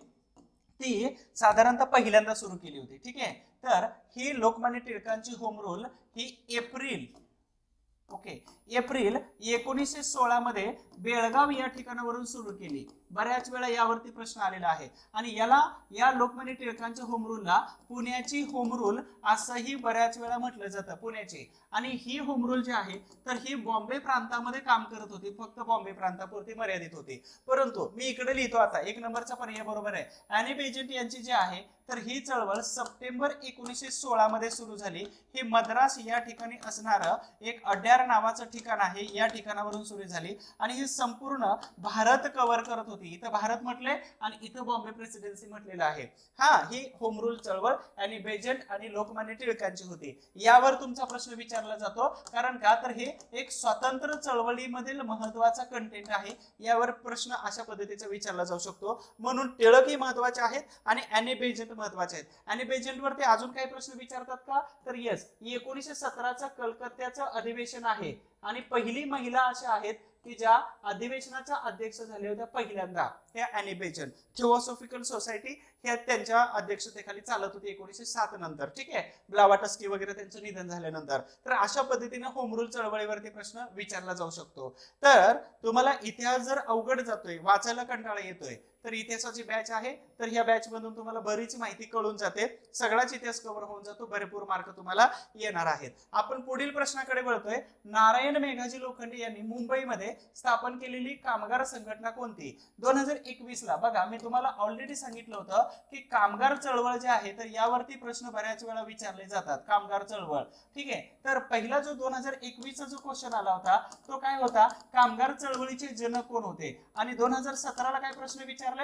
Speaker 1: ती साधारणतः पहिल्यांदा सुरू केली होती. ठीक आहे, तर ही लोकमान्य टिळकांची होम रूल ही एप्रिल 1916 मध्ये बेळगाव या ठिकाणावरून सुरू केली. बऱ्याच वेळा यावरती प्रश्न आलेला आहे आणि या लोकमान्य टिळकांच्या होम रूलला पुण्याची होम रूल असंही बऱ्याच वेळा म्हटलं जातं, पुण्याची. आणि ही होम रूल जी आहे तर ही बॉम्बे प्रांतामध्ये काम करत होती, फक्त बॉम्बे प्रांतापुरती मर्यादित होती. परंतु मी इकडे लिहितो आता, एक नंबरचा पर्याय बरोबर आहे. अॅनी बेजंट यांची जी आहे तर ही चळवळ सप्टेंबर 1916 मध्ये सुरू झाली. ही मद्रास या ठिकाणी असणारं एक अड्यार नावाचं ठिकाण आहे, या ठिकाणावरून सुरू झाली आणि ही संपूर्ण भारत कव्हर करत होती. इथं भारत म्हटले आणि इथं बॉम्बे प्रेसिडेन्सी म्हटलेलं आहे. हा, ही होम रूल चळवळ अॅनी बेजंट आणि लोकमान्य टिळकांची होती. यावर तुमचा प्रश्न विचारला जातो, कारण का, तर हे एक स्वतंत्र चळवळीमधील महत्वाचा कंटेंट आहे. यावर प्रश्न अशा पद्धतीचा विचारला जाऊ शकतो. म्हणून टिळक ही महत्वाचे आहेत आणि अॅनी बेजंट महत्वाचे आहेत. अॅनी बेजंट वरती अजून काही प्रश्न विचारतात का, तर येस, 1917चं कलकत्त्याचं अधिवेशन आहे आणि पहिली महिला अशा आहेत की ज्या अधिवेशनाच्या अध्यक्ष झाल्या होत्या पहिल्यांदा, हे अॅनी बेजंट. थिओसॉफिकल सोसायटी हे त्यांच्या अध्यक्षतेखाली चालत होती 1907 नंतर. ठीक आहे, ब्लावाटस्की वगैरे त्यांचं निधन झाल्यानंतर. तर अशा पद्धतीने होम रूल चळवळीवरती प्रश्न विचारला जाऊ शकतो. तर तुम्हाला इतिहास जर अवघड जातोय, वाचायला कंटाळा येतोय, तर इतिहासाची बॅच आहे, तर ह्या बॅच मधून तुम्हाला बरीच माहिती कळून जाते, सगळाच इतिहास कव्हर होऊन जातो, भरपूर मार्क तुम्हाला येणार आहेत. आपण पुढील प्रश्नाकडे वळतोय. नारायण मेघाजी लोखंडे यांनी मुंबईमध्ये स्थापन केलेली कामगार संघटना कोणती? 2021 ला. बघा, मी तुम्हाला ऑलरेडी सांगितलं होतं की कामगार चळवळ जे आहे तर यावरती प्रश्न बऱ्याच वेळा विचारले जातात, कामगार चळवळ. ठीक आहे, तर पहिला जो 2021 चा जो क्वेश्चन आला होता तो काय होता, कामगार चळवळीचे जनक कोण होते? आणि 2017 ला काय प्रश्न विचारले,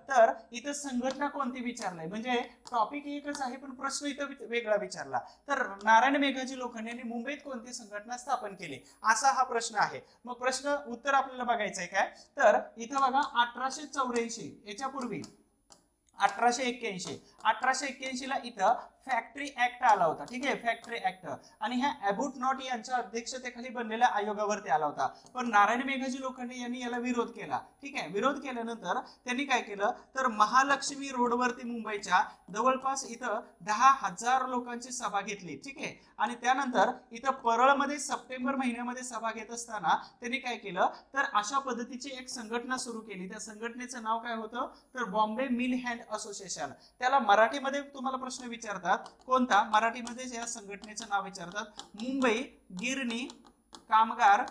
Speaker 1: तर इथं संघटना कोणती विचारलंय, म्हणजे टॉपिक एकच आहे पण प्रश्न इथं वेगळा विचारला. तर नारायण मेघाजी लोखंडे यांनी मुंबईत कोणती संघटना स्थापन केली, असा हा प्रश्न आहे. मग प्रश्न उत्तर आपल्याला बघायचंय काय, तर इथं बघा 1884 याच्यापूर्वी 1881 ला इथं फॅक्टरी ऍक्ट आला होता. ठीक आहे, फॅक्टरी ऍक्ट, आणि ह्या अबूट नॉट यांच्या अध्यक्षतेखाली बनलेल्या आयोगावरती आला होता. पण नारायण मेघाजी लोखंडे यांनी याला विरोध केला. ठीक आहे, विरोध केल्यानंतर त्यांनी काय केलं, तर महालक्ष्मी रोडवरती मुंबईच्या जवळपास इथं 10,000 लोकांची सभा घेतली. ठीक आहे, आणि त्यानंतर इथं परळमध्ये सप्टेंबर महिन्यामध्ये सभा घेत असताना त्यांनी काय केलं, तर अशा पद्धतीची एक संघटना सुरू केली. त्या संघटनेचं नाव काय होतं, तर बॉम्बे मिल हँड असोसिएशन. त्याला मराठीमध्ये तुम्हाला प्रश्न विचारतात विचारतात. कोणता? मराठीमध्ये या संघटनेचं नाव विचारतात. मुंबई गिरणी कामगार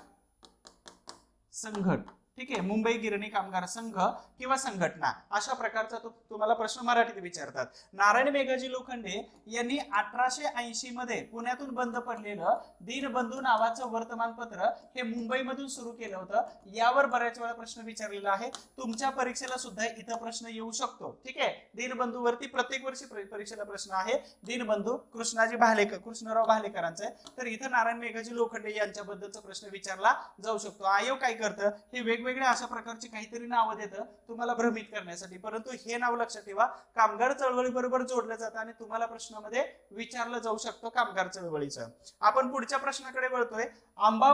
Speaker 1: संघट. ठीक आहे, मुंबई गिरणी कामगार संघ किंवा संघटना अशा प्रकारचा तुम्हाला प्रश्न मराठीत विचारतात. नारायण मेघाजी लोखंडे यांनी 1880 मध्ये पुण्यातून बंद पडलेलं दीनबंधू नावाचं वर्तमानपत्र हे मुंबईमधून सुरू केलं होतं. यावर बऱ्याच वेळा प्रश्न विचारलेला आहे. तुमच्या परीक्षेला सुद्धा इथं प्रश्न येऊ शकतो. ठीक आहे, दीनबंधू वरती प्रत्येक वर्षी परीक्षेला प्रश्न आहे. दीनबंधू कृष्णराव भालेकरांचा आहे. तर इथं नारायण मेघाजी लोखंडे यांच्याबद्दलचा प्रश्न विचारला जाऊ शकतो. आयोग काय करतं? हे वेगवेगळ्या अशा प्रकारची काहीतरी नावं देतं तुम्हाला भ्रमित करण्यासाठी, परंतु हे नाव लक्षात ठेवा, कामगार चळवळी बरोबर जोडलं जातं आणि तुम्हाला प्रश्नामध्ये विचारलं जाऊ शकतो कामगार चळवळीचं. आपण पुढच्या प्रश्नाकडे वळतोय. आंबा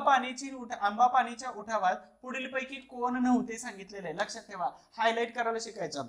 Speaker 1: पाणीच्या उठावात पुढीलपैकी कोण नव्हते सांगितलेले आहे. लक्षात ठेवा, हायलाइट करायला शिकायचं.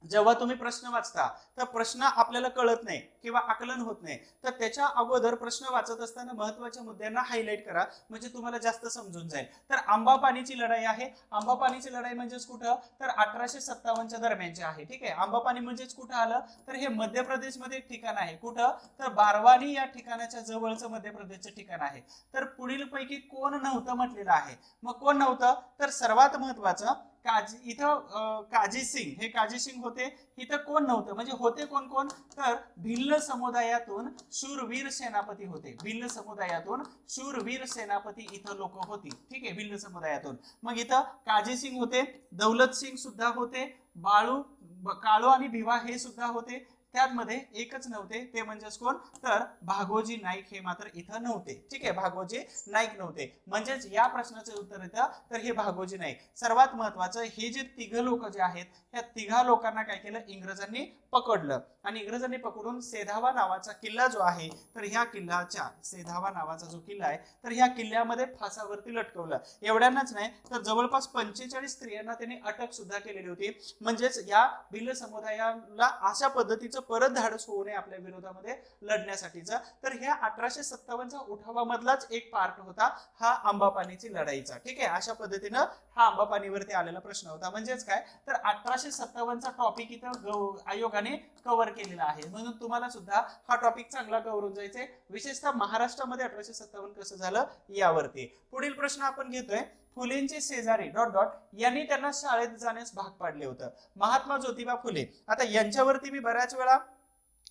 Speaker 1: जेव्हा तुम्ही प्रश्न वाचता तर प्रश्न आपल्याला कळत नाही किंवा आकलन होत नाही, तर त्याच्या अगोदर प्रश्न वाचत असताना महत्वाच्या मुद्द्यांना हायलाइट करा, म्हणजे तुम्हाला जास्त समजून जाईल. तर आंबापानीची लढाई आहे. आंबापानीची लढाई म्हणजेच कुठं? तर 1857च्या दरम्यानची आहे. ठीक आहे, आंबापानी म्हणजेच कुठं आलं? तर हे मध्य प्रदेशमध्ये एक ठिकाण आहे. कुठं? तर बारवानी या ठिकाणाच्या जवळचं मध्य प्रदेशचं ठिकाण आहे. तर पुढीलपैकी कोण नव्हतं म्हटलेलं आहे. मग कोण नव्हतं? तर सर्वात महत्वाचं काजी सिंग, हे काजी सिंग होते. इथं कोण नव्हतं म्हणजे होते कोण कोण? तर भिल्ल समुदायातून शूरवीर सेनापती होते. भिल्ल समुदायातून शूरवीर सेनापती इथं लोक होती. ठीक आहे, भिल्ल समुदायातून. मग इथं काजी सिंग होते, दौलत सिंग सुद्धा होते, काळू आणि भिवा हे सुद्धा होते. त्यामध्ये एकच नव्हते, ते म्हणजेच कोण? तर भागोजी नाईक हे मात्र इथं नव्हते. ठीक आहे, भागोजी नाईक नव्हते. म्हणजेच या प्रश्नाचे उत्तर येतं तर हे भागोजी नाईक. सर्वात महत्वाचं, हे जे तिघ लोक जे आहेत, ह्या तिघा लोकांना काय केलं? इंग्रजांनी पकडलं आणि इंग्रजांनी पकडून सेधावा नावाचा किल्ला जो आहे, तर ह्या किल्ल्याच्या सेधावा नावाचा जो किल्ला आहे, तर ह्या किल्ल्यामध्ये फासावरती लटकवलं. एवढ्यांनाच नाही तर जवळपास 45 स्त्रियांना त्यांनी अटक सुद्धा केलेली होती. म्हणजेच या भिल्ल समुदायाला अशा पद्धतीचं परत धाडस होऊ नये आपल्या विरोधामध्ये लढण्यासाठीचा. तर ह्या 1857च्या उठावामधलाच एक पार्ट होता हा आंबापानीची लढाईचा. ठीक आहे, अशा पद्धतीनं हा आंबापानीवरती आलेला प्रश्न होता. म्हणजेच काय? तर 1857चा टॉपिक इथं आयोगाने कव्हर केलेला आहे. म्हणून तुम्हाला सुद्धा हा टॉपिक चांगला कव्हर जायचा आहे, विशेषतः महाराष्ट्रामध्ये 1857 कसं झालं यावरती. पुढील प्रश्न आपण घेतोय. फुलेंचे शेजारी ... यांनी त्यांना शाळेत जाण्यास भाग पाडले होतं. महात्मा ज्योतिबा फुले. आता यांच्यावरती मी बऱ्याच वेळा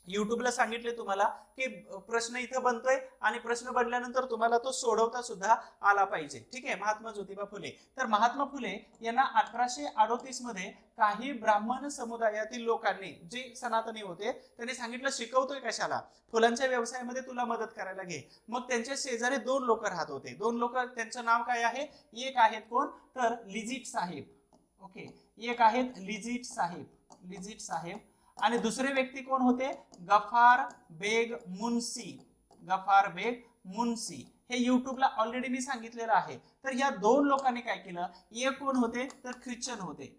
Speaker 1: युट्यूबला सांगितले तुम्हाला की प्रश्न इथं बनतोय आणि प्रश्न बनल्यानंतर तुम्हाला तो सोडवता सुद्धा आला पाहिजे. ठीक आहे, महात्मा ज्योतिबा फुले. तर महात्मा फुले यांना 1838 मध्ये काही ब्राह्मण समुदायातील लोकांनी, जे सनातनी होते, त्यांनी सांगितलं शिकवतोय कशाला? फुलांच्या व्यवसायामध्ये तुला मदत करायला घे. मग त्यांच्या शेजारी 2 लोक राहत होते. 2 लोक, त्यांचं नाव काय आहे? एक आहेत कोण? तर लिजिट साहेब. ओके, एक आहेत लिजिट साहेब आणि दुसरे व्यक्ती कोण होते? गफार बेग मुन्सी. हे युट्यूबला ऑलरेडी मी सांगितलेलं आहे. तर या 2 लोकांनी काय केलं? एक कोण होते? तर ख्रिश्चन होते.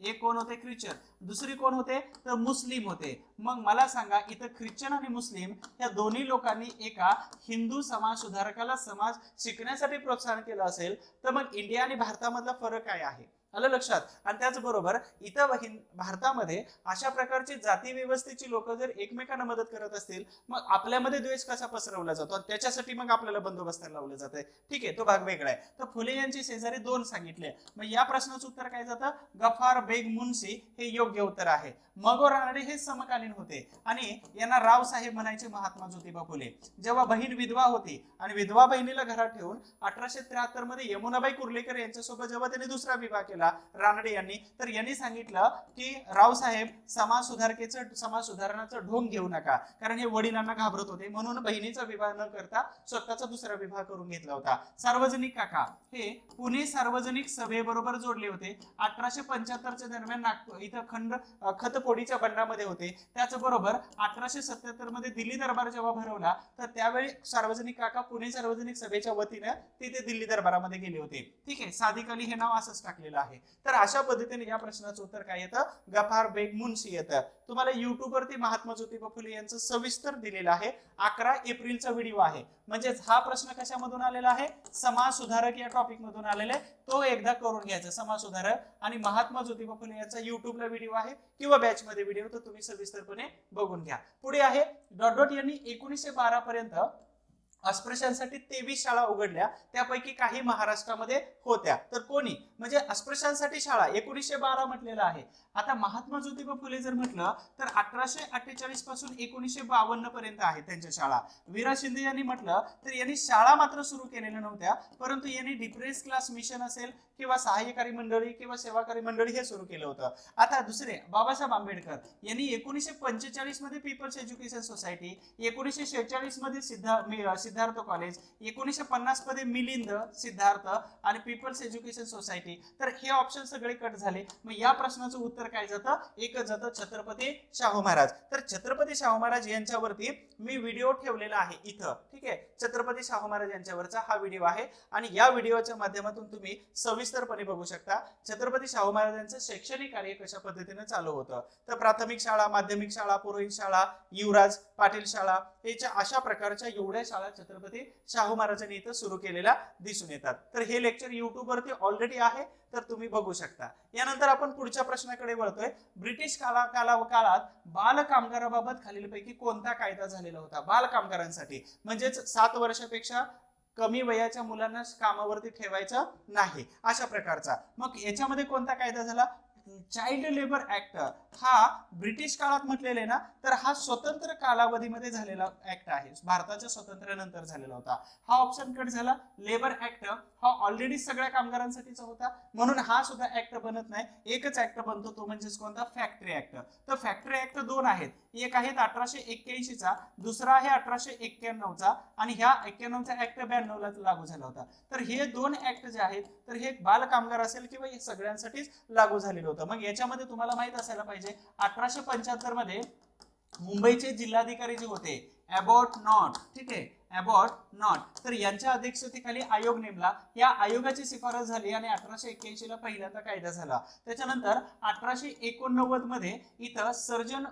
Speaker 1: दुसरी कोण होते? तर मुस्लिम होते. मग मला सांगा, इथं ख्रिश्चन आणि मुस्लिम या दोन्ही लोकांनी एका हिंदू समाज सुधारकाला समाज शिकण्यासाठी प्रोत्साहन केलं असेल, तर मग इंडिया आणि भारतामधला फरक काय आहे? आलं लक्षात? आणि त्याचबरोबर इथं भारतामध्ये अशा प्रकारची जाती व्यवस्थेची लोक जर एकमेकांना मदत करत असतील, मग आपल्यामध्ये द्वेष कसा पसरवला जातो? त्याच्यासाठी मग आपल्याला बंदोबस्त लावलं जातंय. ठीक आहे, तो भाग वेगळा आहे. तर फुले यांची शेजारी 2 सांगितले. मग या प्रश्नाचं उत्तर काय जातं? गफार बेग मुन्सी हे योग्य उत्तर आहे. मगो रानडे हे समकालीन होते आणि यांना रावसाहेब म्हणायचे महात्मा ज्योतिबा फुले. जेव्हा बहीण विधवा होती आणि विधवा बहिणीला घरात ठेवून 1873 मध्ये यमुनाबाई कुर्लेकर यांच्यासोबत जेव्हा त्यांनी दुसरा विवाह केला रानडे यांनी, तर यांनी सांगितलं की रावसाहेब समाज सुधारणाचं ढोंग घेऊ नका, कारण हे वडिलांना घाबरत होते. म्हणून बहिणीचा विवाह न करता स्वतःचा दुसरा विवाह करून घेतला होता. सार्वजनिक काका हे पुणे सार्वजनिक सभेबरोबर जोडले होते. 1875च्या दरम्यान इथं खतपोडीच्या बंडामध्ये होते. त्याचबरोबर 1877 मध्ये दिल्ली दरबार जेव्हा भरवला, तर त्यावेळी सार्वजनिक काका पुणे सार्वजनिक सभेच्या वतीने तिथे दिल्ली दरबारामध्ये गेले होते. ठीक आहे, साधिक अली हे नाव असंच टाकलेलं आहे. आहे. तर अशा पद्धतीने या प्रश्नाचं उत्तर काय येतं, गफार बेग मुन्शी येतं. तुम्हाला युट्यूब वरती महात्मा ज्योतिबा फुले यांचं सविस्तर दिलेलं आहे. 11 एप्रिलचा व्हिडिओ आहे. म्हणजेच हा प्रश्न कशामधून आलेला आहे, समाज सुधारक या टॉपिक मधून आलेला आहे. तो एकदा करून घ्यायचा, समाज सुधारक आणि महात्मा ज्योतिबा फुले यांचा युट्यूबला व्हिडिओ आहे किंवा बॅच मध्ये व्हिडिओ, तर तुम्ही सविस्तरपणे बघून घ्या. पुढे आहे डॉट डॉट यांनी 1912 पर्यंत अस्पृश्यांसाठी 23 शाळा उघडल्या, त्यापैकी काही महाराष्ट्रामध्ये होत्या. तर कोणी, म्हणजे अस्पृश्यांसाठी शाळा 1912 म्हटलेलं आहे. आता महात्मा ज्योतिबा फुले जर म्हटलं तर 1848 पासून 1952 पर्यंत आहे त्यांच्या शाळा. वीरा शिंदे यांनी म्हटलं तर यांनी शाळा मात्र सुरू केलेल्या नव्हत्या, परंतु यांनी डिप्रेस क्लास मिशन असेल किंवा सहाय्यकारी मंडळी किंवा सेवाकारी मंडळी हे सुरू केलं होतं. आता दुसरे बाबासाहेब आंबेडकर यांनी 1945 मध्ये पीपल्स एज्युकेशन सोसायटी, 1946 मध्ये सिद्धार्थ कॉलेज, 1950 मध्ये मिलिंद सिद्धार्थ आणि पीपल्स एज्युकेशन सोसायटी. तर हे ऑप्शन सगळे कट झाले. मग या प्रश्नाचं उत्तर काय जातं, एकच जातं, छत्रपती शाहू महाराज. तर छत्रपती शाहू महाराज यांच्यावरती मी व्हिडिओ ठेवलेला आहे इथं, ठीक आहे. छत्रपती शाहू महाराज यांच्यावरचा हा व्हिडिओ आहे आणि या व्हिडिओच्या माध्यमातून तुम्ही सविस्तरपणे बघू शकता छत्रपती शाहू महाराजांचं शैक्षणिक कार्य कशा पद्धतीने चालू होतं. तर प्राथमिक शाळा, माध्यमिक शाळा, पुरोहित शाळा, युवराज पाटील शाळा, याच्या अशा प्रकारच्या एवढ्या शाळा छत्रपती शाहू महाराजांनी इथं सुरू केलेल्या दिसून येतात. तर हे लेक्चर युट्यूब वरती ऑलरेडी आहे, तर तुम्ही बघू शकता. यानंतर आपण पुढच्या प्रश्नाकडे वळतोय. ब्रिटिश काळात बाल कामगाराबाबत खालीलपैकी कोणता कायदा झालेला होता बाल कामगारांसाठी, म्हणजेच 7 वर्षापेक्षा कमी वयाच्या मुलांना कामावरती ठेवायचं नाही अशा प्रकारचा. मग याच्यामध्ये कोणता कायदा झाला, चाइल्ड लेबर ऍक्ट. हा ब्रिटिश काळात म्हटलेला आहे ना, तर हा स्वतंत्र कालावधीमध्ये झालेला ऍक्ट आहे, भारताच्या स्वातंत्र्यानंतर झालेला होता. हा ऑप्शन कट झाला. लेबर ऍक्ट हा ऑलरेडी सगळ्या कामगारांसाठीचा होता, म्हणून हा सुद्धा ऍक्ट बनत नाही. एकच ऍक्ट बनतो, तो म्हणजेच कोणता, फॅक्टरी ऍक्ट. तर फॅक्टरी ऍक्ट 2 आहेत. एक आहे 1881 चा, दुसरा आहे 1891 चा, आणि ह्या 91 चा ऍक्ट 92 ला लागू झाला होता. तर हे 2 ऍक्ट जे आहेत, तर हे बाल कामगार असेल किंवा हे सगळ्यांसाठीच लागू झालेलं होतं. मग याच्यामध्ये तुम्हाला माहित असायला पाहिजे 1875 मध्ये मुंबईचे जिल्हाधिकारी जे होते अबॉट नॉट, ठीक आहे, अबॉट नॉट, तर यांच्या अध्यक्षतेखाली आयोग नेमला. या आयोगाची शिफारस झाली आणि 1881 ला पहिल्यांदा कायदा झाला. त्याच्यानंतर 1889 मध्ये इथं सर्जन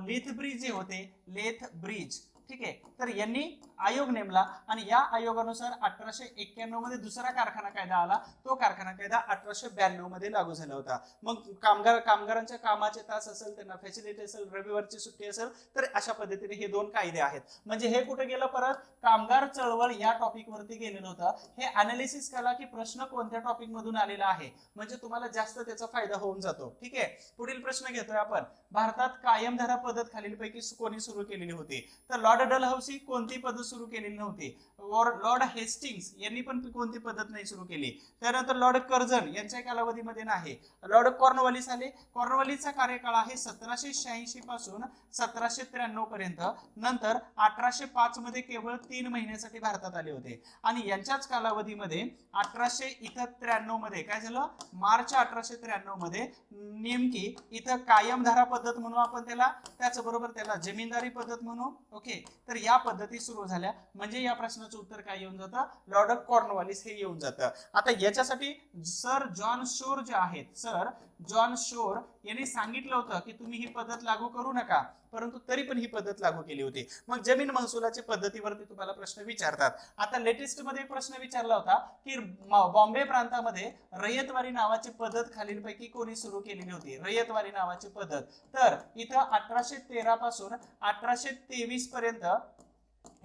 Speaker 1: लेथब्रिज जे होते, लेथब्रिज, ठीक आहे, तर यांनी आयोग नेमला आणि या आयोगानुसार 1891 मध्ये दुसरा कारखाना कायदा आला. तो कारखाना कायदा 1892 मध्ये लागू झाला होता. मग कामगारांच्या कामाचे तास असेल, त्यांना फॅसिलिटी असेल, रविवारची सुट्टी असेल, तर अशा पद्धतीने हे 2 कायदे आहेत. म्हणजे हे कुठे गेलं, परत कामगार चळवळ या टॉपिक वरती गेलेलं होतं. हे अनालिसिस करा की प्रश्न कोणत्या टॉपिक मधून आलेला आहे, म्हणजे तुम्हाला जास्त त्याचा फायदा होऊन जातो. ठीक आहे, पुढील प्रश्न घेतोय आपण. भारतात कायमधारा पद्धत खालीलपैकी कोणी सुरू केलेली होती, तर लॉर्ड डलहौसी कोणती पद्धत सुरू केलेली नव्हती. लॉर्ड हेस्टिंग्स यांनी पण कोणती पद्धत नाही सुरू केली. त्यानंतर लॉर्ड कर्झन यांच्या कालावधीमध्ये नाही. लॉर्ड कॉर्नवॉलिस आले. कॉर्नवॉलिसचा कार्यकाळ आहे 1786 पासून 1793 पर्यंत. नंतर 1805 मध्ये केवळ 3 महिन्यासाठी भारतात आले होते आणि यांच्याच कालावधीमध्ये 1893 मध्ये काय झालं, मार्च 1893 मध्ये नेमकी इथं कायमधारा पद्धत म्हणून आपण त्याला, त्याचबरोबर त्याला जमीनदारी पद्धत म्हणू. ओके, तर या पद्धती सुरू झाल्या. म्हणजे या प्रश्नाचं उत्तर काय येऊन जातं, लॉर्ड कॉर्नवॉलिस हे येऊन जातं. आता याच्यासाठी सर जॉन शोर जे आहेत, सर जॉन शोर यांनी सांगितलं होतं की तुम्ही ही पद्धत लागू करू नका, परंतु तरी पण ही पद्धत लागू केली होती. मग जमीन महसुलाच्या पद्धतीवरती तुम्हाला प्रश्न विचारतात. आता लेटेस्ट मध्ये प्रश्न विचारला होता की बॉम्बे प्रांतामध्ये रयतवारी नावाची पद्धत खालीलपैकी कोणी सुरू केलेली होती, रयतवारी नावाची पद्धत. तर इथं 1813 पासून 1823 पर्यंत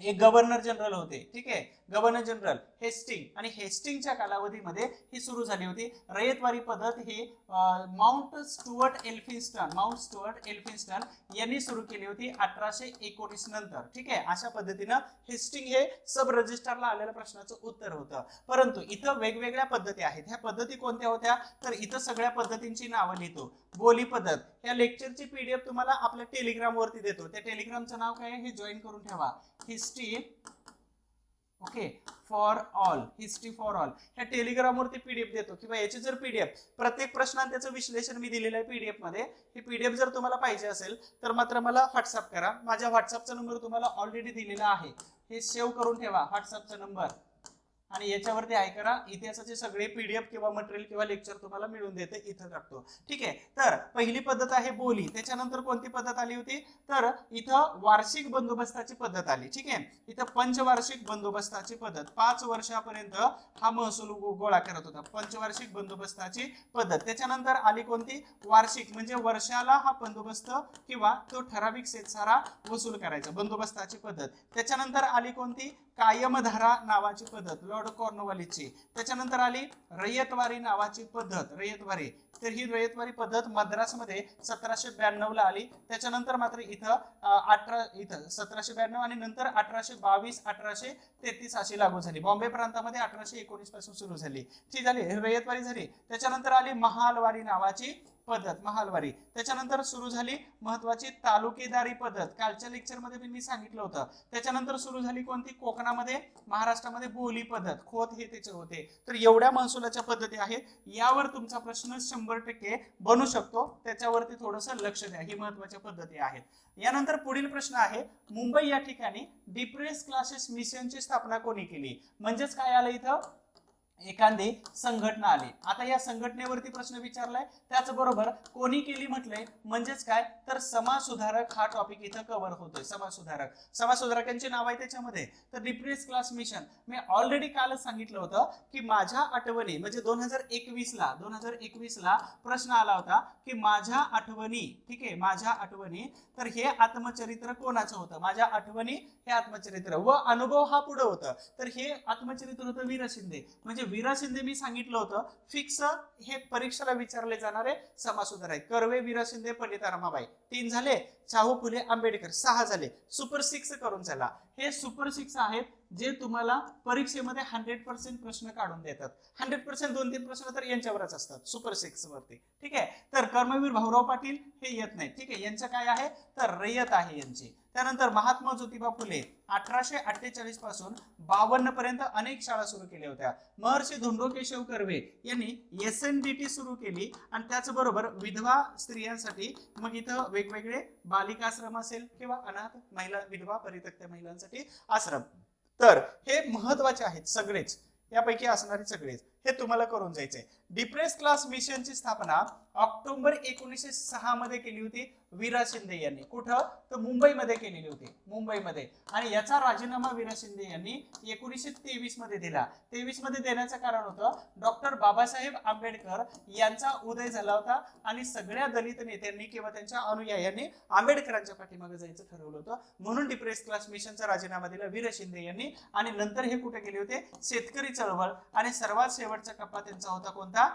Speaker 1: हे गव्हर्नर जनरल होते. ठीक आहे, गव्हर्नर जनरल हेस्टिंग, आणि हेस्टिंगच्या कालावधीमध्ये ही सुरू झाली होती रयतवारी पद्धत. हे माउंट स्टुअर्ट एल्फिन्स्टन यांनी सुरू केली होती 1819 नंतर. ठीक आहे, अशा पद्धतीनं हेस्टिंग हे सब रजिस्ट्रारला आलेल्या प्रश्नाचं उत्तर होतं. परंतु इथं वेगवेगळ्या पद्धती आहेत. ह्या पद्धती कोणत्या होत्या, तर इथं सगळ्या पद्धतींची नावं लिहितो. बोली पद्धत, या लेक्चरची पीडीएफ तुम्हाला आपल्या टेलिग्राम वरती देतो. त्या टेलिग्रामचं नाव काय आहे हे जॉईन करून ठेवा, history okay for all, history for all. ह्या टेलिग्राम वरती पीडीएफ देतो किंवा याची जर पीडीएफ प्रत्येक प्रश्नात त्याचं विश्लेषण मी दिलेलं आहे पीडीएफ मध्ये. ही पीडीएफ जर तुम्हाला पाहिजे असेल तर मात्र मला व्हॉट्सअप करा. माझ्या व्हॉट्सअपचा नंबर तुम्हाला ऑलरेडी दिलेला आहे, हे सेव्ह करून ठेवा व्हॉट्सअपचा नंबर. आणि याच्यावरती आहे करा. इतिहासाचे सगळे PDF किंवा मटेरियल किंवा लेक्चर तुम्हाला मिळून देते, इथं टाकतो. ठीक आहे. तर पहिली पद्धत आहे बोली. त्याच्यानंतर कोणती पद्धत आली होती, तर इथं वार्षिक बंदोबस्ताची पद्धत आली. ठीक आहे. इथं पंचवार्षिक बंदोबस्ताची पद्धत, 5 वर्षापर्यंत हा महसूल गोळा करत होता. पंचवार्षिक बंदोबस्ताची पद्धत. त्याच्यानंतर आली कोणती, वार्षिक, म्हणजे वर्षाला हा बंदोबस्त किंवा तो ठराविक शेतसारा वसूल करायचा, बंदोबस्ताची पद्धत. त्याच्यानंतर आली कोणती, कायमधारा नावाची पद्धत, लॉर्ड कॉर्नवॉलिसची. त्याच्यानंतर आली रयतवारी नावाची पद्धत, रयतवारी. तर ही रयतवारी पद्धत मद्रासमध्ये 1792 ला आली. त्याच्यानंतर मात्र इथं 1792 आणि नंतर 1822 1833 अशी लागू झाली. बॉम्बे प्रांतामध्ये 1819 पासून सुरू झाली. ठीक झाली, रयतवारी झाली. त्याच्यानंतर आली महालवारी नावाची पद्धत, महालवारी. त्याच्यानंतर सुरू झाली महत्वाची तालुकेदारी पद्धत, कालच्या लेक्चर मध्ये मी सांगितलं होतं. त्याच्यानंतर सुरू झाली कोणती, कोकणामध्ये महाराष्ट्रामध्ये बोली पद्धत, खोत हे त्याचे होते. तर एवढ्या महसुलाच्या पद्धती आहेत. यावर तुमचा प्रश्न 100% बनू शकतो, त्याच्यावरती थोडंसं लक्ष द्या. ही महत्वाच्या पद्धती आहेत. यानंतर पुढील प्रश्न आहे, मुंबई या ठिकाणी डिप्रेस क्लासेस मिशनची स्थापना कोणी केली. म्हणजेच काय आलं इथं, एखादी संघटना आली. आता या संघटनेवरती प्रश्न विचारलाय, त्याचबरोबर कोणी केली म्हटलंय, म्हणजेच काय, तर समाजसुधारक हा टॉपिक इथं कव्हर होतोय. समाजसुधारक, समाजसुधारकांची नाव आहे त्याच्यामध्ये. तर डिप्रेस क्लास मिशन मी ऑलरेडी कालच सांगितलं होतं की माझ्या आठवणी, म्हणजे 2021 ला प्रश्न आला होता की माझ्या आठवणी. ठीक आहे, माझ्या आठवणी. तर हे आत्मचरित्र कोणाचं होतं, माझ्या आठवणी हे आत्मचरित्र, व अनुभव हा पुढे होतं. तर हे आत्मचरित्र होतं वीर शिंदे. म्हणजे वीर शिंदे मी सांगितलं होतं फिक्स हे परीक्षेला विचारले जाणारे समाजसुधारक. कर्वे, वीर शिंदे, पंडिता रमाबाई 3 झाले. शाहू फुले, आंबेडकर 6 झाले. सुपर 6 करून चला. हे सुपर 6 आहेत जे तुम्हाला परीक्षेमध्ये 100% प्रश्न काढून देतात. 100% 2-3 प्रश्न तर यांच्यावरच असतात, सुपर 6 वरती. ठीक आहे. तर कर्मवीर भाऊराव पाटील हे येत नाही. ठीक आहे. यांचं काय आहे, तर रयत आहे यांची. त्यानंतर महात्मा ज्योतिबा फुले 1848 पासून 52 पर्यंत अनेक शाळा सुरू केल्या होत्या. महर्षी धोंडो केशव कर्वे यांनी SNDT सुरू केली. आणि त्याचबरोबर विधवा स्त्रियांसाठी मग इथं वेगवेगळे बालिकाश्रम असेल किंवा अनाथ महिला, विधवा, परित्यक्त्या महिलांसाठी आश्रम. तर हे महत्वाचे आहेत सगळेच, यापैकी असणारे सगळेच हे तुम्हाला करून जायचंय. डिप्रेस क्लास मिशनची स्थापना ऑक्टोबर 1906 मध्ये केली होती वीरा शिंदे यांनी. कुठं, तर मुंबईमध्ये केलेली होती, मुंबईमध्ये. आणि याचा राजीनामा वीरा शिंदे यांनी 1923 मध्ये दिला. 23 मध्ये देण्याचं कारण होतं डॉक्टर बाबासाहेब आंबेडकर यांचा उदय झाला होता आणि सगळ्या दलित नेत्यांनी किंवा त्यांच्या अनुयायांनी आंबेडकरांच्या पाठीमागे जायचं ठरवलं होतं. म्हणून डिप्रेस क्लास मिशनचा राजीनामा दिला वीर शिंदे यांनी. आणि नंतर हे कुठे गेले होते, शेतकरी चळवळ. आणि सर्वात शेवटचा टप्पा त्यांचा होता कोणता,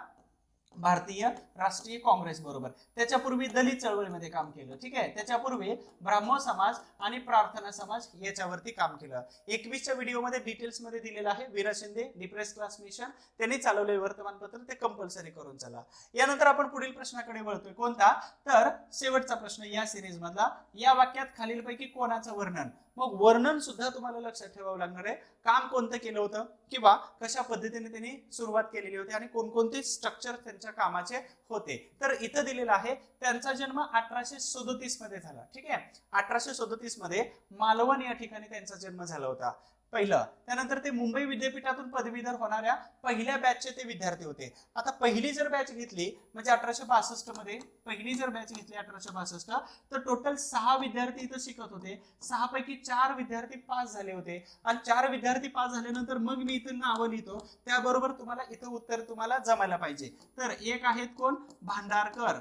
Speaker 1: भारतीय राष्ट्रीय काँग्रेस बरोबर. त्याच्यापूर्वी दलित चळवळीमध्ये काम केलं. ठीक आहे. त्याच्यापूर्वी ब्राह्मण समाज आणि प्रार्थना समाज याच्यावरती काम केलं. 21च्या व्हिडिओमध्ये डिटेल्स मध्ये दिलेलं आहे. वीर शिंदे, डिप्रेस क्लास मिशन, त्यांनी चालवलेले वर्तमानपत्र ते कंपल्सरी करून चला. यानंतर आपण पुढील प्रश्नाकडे वळतोय. कोणता, तर शेवटचा प्रश्न या सिरीज मधला. या वाक्यात खालीलपैकी कोणाचं वर्णन. मग वर्णन सुद्धा तुम्हाला लक्षात ठेवावं लागणार आहे. काम कोणतं केलं होतं किंवा कशा पद्धतीने त्यांनी सुरुवात केलेली होती आणि कोणकोणते स्ट्रक्चर त्यांच्या कामाचे होते. तर इथं दिलेलं आहे त्यांचा जन्म 1837 मध्ये झाला. ठीक आहे. 1837 मध्ये मालवण या ठिकाणी त्यांचा जन्म झाला होता पहिलं. त्यानंतर ते मुंबई विद्यापीठातून पदवीधर होणाऱ्या पहिल्या बॅचचे ते विद्यार्थी होते. आता पहिली जर बॅच घेतली म्हणजे 1862 मध्ये पहिली जर बॅच घेतली 1862, तर टोटल 6 विद्यार्थी इथं शिकत होते. 6 पैकी 4 विद्यार्थी पास झाले होते. आणि 4 विद्यार्थी पास झाल्यानंतर मग मी इथं नावं लिहितो, त्याबरोबर तुम्हाला इथं उत्तर तुम्हाला जमायला पाहिजे. तर एक आहेत कोण, भांडारकर.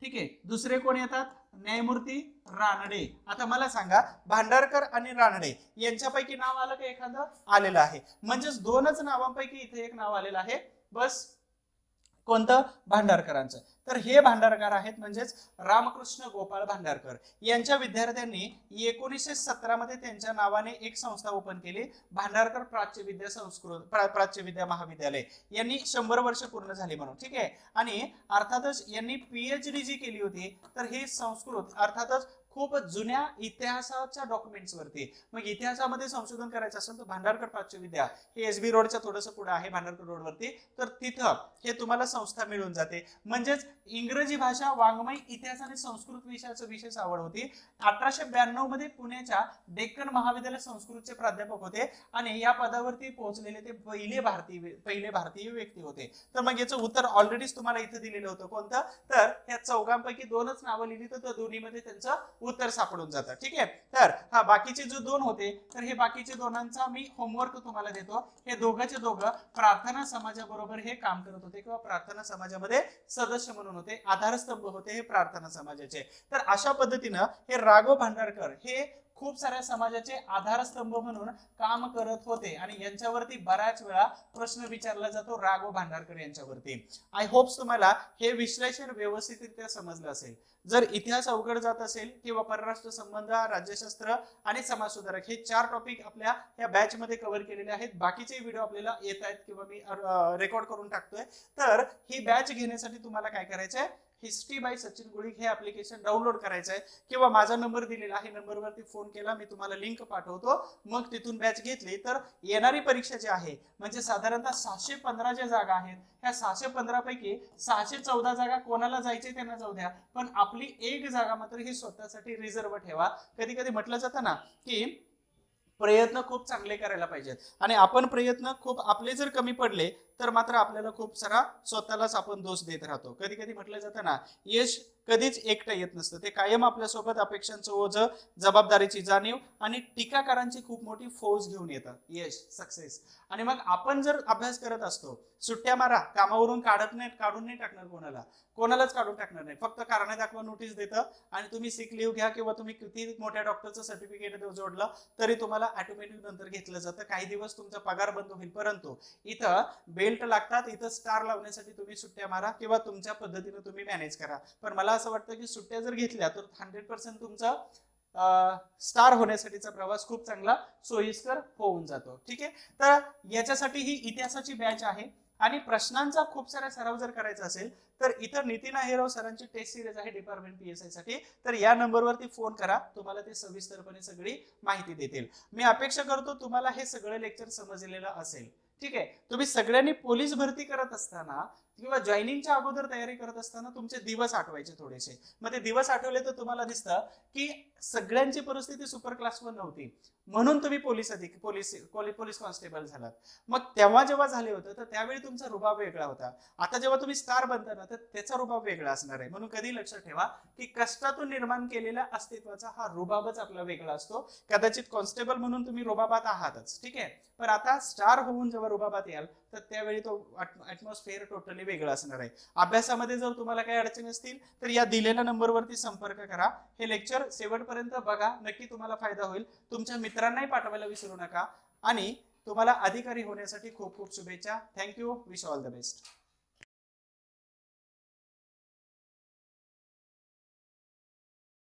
Speaker 1: ठीक आहे. दुसरे कोण येतात, न्यायमूर्ती रानडे. आता मला सांगा, भांडारकर आणि रानडे यांच्यापैकी नाव आलं का एखादं, आलेलं आहे. म्हणजेच 2च नावांपैकी इथे एक नाव आलेलं आहे बस. कोणतं, भांडारकरांचं. तर हे भांडारकर आहेत, म्हणजेच रामकृष्ण गोपाळ भांडारकर. यांच्या विद्यार्थ्यांनी 1917 मध्ये त्यांच्या नावाने एक संस्था ओपन केली, भांडारकर प्राच्यविद्या महाविद्यालय. यांनी 100 वर्ष पूर्ण झाली म्हणून. ठीक आहे. आणि अर्थातच यांनी PhD जी केली होती, तर हे संस्कृत, अर्थातच खूप जुन्या इतिहासाच्या डॉक्युमेंट्स वरती. मग इतिहासामध्ये संशोधन करायचं असेल तर भांडारकर प्राच्यविद्या हे एसबी रोडच्या थोडंसं पुढे आहे, भांडारकर रोड वरती. तर तिथं हे तुम्हाला संस्था मिळून जाते. म्हणजेच इंग्रजी भाषा, वाङ्मय, इतिहास आणि संस्कृत विषयाचं विशेष आवड होती. 1892 मध्ये पुण्याच्या डेक्कन महाविद्यालय संस्कृतचे प्राध्यापक होते आणि या पदावरती पोहोचलेले ते पहिले भारतीय व्यक्ती होते. तर मग याचं उत्तर ऑलरेडीच तुम्हाला इथे दिलेलं होतं. कोणतं? तर या चौघांपैकी दोनच नावं लिहिली तर दोन्हीमध्ये त्यांचं उत्तर सापडून जातं. ठीक आहे. तर हा बाकीचे जो दोन होते तर हे बाकीचे दोनांचा मी होमवर्क तुम्हाला देतो. हे दोघंचे दोघं प्रार्थना समाजाबरोबर हे काम करत होते किंवा प्रार्थना समाजामध्ये सदस्य म्हणून होते, आधारस्तंभ होते हे प्रार्थना समाजाचे. तर अशा पद्धतीनं हे राघव भांडारकर हे खूप साऱ्या समाजाचे आधारस्तंभ म्हणून काम करत होते आणि यांच्यावरती बऱ्याच वेळा प्रश्न विचारला जातो राघव भांडारकर यांच्यावरती. आय होप्स तुम्हाला हे विश्लेषण व्यवस्थितरित्या समजलं असेल. जर इतिहास अवघड जात असेल किंवा परराष्ट्र संबंध, राज्यशास्त्र आणि समाज सुधारक हे 4 टॉपिक आपल्या या बॅच मध्ये कव्हर केलेले आहेत. बाकीचे व्हिडिओ आपल्याला येत आहेत किंवा मी रेकॉर्ड करून टाकतोय. तर ही बॅच घेण्यासाठी तुम्हाला काय करायचंय? हिस्ट्री बाय सचिन गुळिक हे ऍप्लिकेशन डाउनलोड करायचं आहे किंवा माझा नंबर दिलेला आहे, नंबरवरती फोन केला, मी तुम्हाला लिंक पाठवतो. मग तिथून बॅच घेतली तर येणारी परीक्षा जी आहे म्हणजे साधारणतः 615 ज्या जागा आहेत ह्या 615 पैकी 614 जागा कोणाला जायचे त्यांना जाऊ द्या, पण आपली एक जागा मात्र ही स्वतःसाठी रिझर्व ठेवा. कधी कधी म्हटलं जातं ना की प्रयत्न खूप चांगले करायला पाहिजेत आणि आपण प्रयत्न खूप आपले जर कमी पडले तर मात्र आपल्याला खूप सारा स्वतःलाच आपण दोष देत राहतो. कधी कधी म्हटलं जातं ना यश कधीच एकटं येत नसतं, ते कायम आपल्यासोबत अपेक्षांचं ओझं, जबाबदारीची जाणीव आणि टीकाकारांची खूप मोठी फौज घेऊन येतं यश, सक्सेस. आणि मग आपण जर अभ्यास करत असतो, सुट्ट्या मारा, कामावरून काढून नाही टाकणार, कोणालाच काढून टाकणार नाही, फक्त कारण दाखवा नोटीस देतं आणि तुम्ही सिक लिव्ह घ्या किंवा तुम्ही किती मोठ्या डॉक्टरचं सर्टिफिकेट जोडलं तरी तुम्हाला ऑटोमॅटिक नंतर घेतलं जातं. काही दिवस तुमचा पगार बंद होईल, परंतु इथं बेल्ट लागतात, इथं स्टार लावण्यासाठी तुम्ही सुट्ट्या मारा किंवा तुमच्या पद्धतीने तुम्ही मॅनेज करा. पण मला असं वाटतं की सुट्ट्या जर घेतल्या तर 100% तुमचा स्टार होण्यासाठीचा प्रवास खूप चांगला सोयीस्कर होऊन जातो. ठीक आहे. तर याच्यासाठी ही इतिहासाची बॅच आहे आणि प्रश्नांचा खूप सारा सराव जर करायचा असेल तर इथं नितीन आहेराव सरांची टेस्ट सिरीज आहे डिपार्टमेंट पीएसआय साठी. तर या नंबरवरती फोन करा, तुम्हाला ते सविस्तरपणे सगळी माहिती देतील. मी अपेक्षा करतो तुम्हाला हे सगळं लेक्चर समजलेलं असेल. ठीक आहे. तुम्ही सगळ्यांनी पोलीस भरती करत असताना किंवा जॉईनिंगच्या अगोदर तयारी करत असताना तुमचे दिवस आठवायचे थोडेसे. मग ते दिवस आठवले तर तुम्हाला दिसतं की सगळ्यांची परिस्थिती सुपर क्लासवर नव्हती म्हणून तुम्ही पोलीस कॉन्स्टेबल झालात. मग तेव्हा जेव्हा झाले होतं तर त्यावेळी तुमचा रुबाब वेगळा होता. आता जेव्हा तुम्ही स्टार बनता ना तर त्याचा रुबाब वेगळा असणार आहे. म्हणून कधी लक्षात ठेवा की कष्टातून निर्माण केलेल्या अस्तित्वाचा हा रुबाबच आपला वेगळा असतो. कदाचित कॉन्स्टेबल म्हणून तुम्ही रुबाबात आहातच, ठीक आहे, पण आता स्टार होऊन जेव्हा रुबाबात याल तर त्यावेळी तो ऍटमॉस्फिअर टोटली वेगळा असणार आहे. अभ्यासामध्ये जर तुम्हाला काही अडचणी असतील तर या दिलेल्या नंबरवरती संपर्क करा. हे लेक्चर शेवटपर्यंत बघा, नक्की तुम्हाला फायदा होईल. तुमच्या मित्रांनाही पाठवायला विसरू नका आणि तुम्हाला अधिकारी होण्यासाठी खूप खूप शुभेच्छा. Thank you. Wish all the best.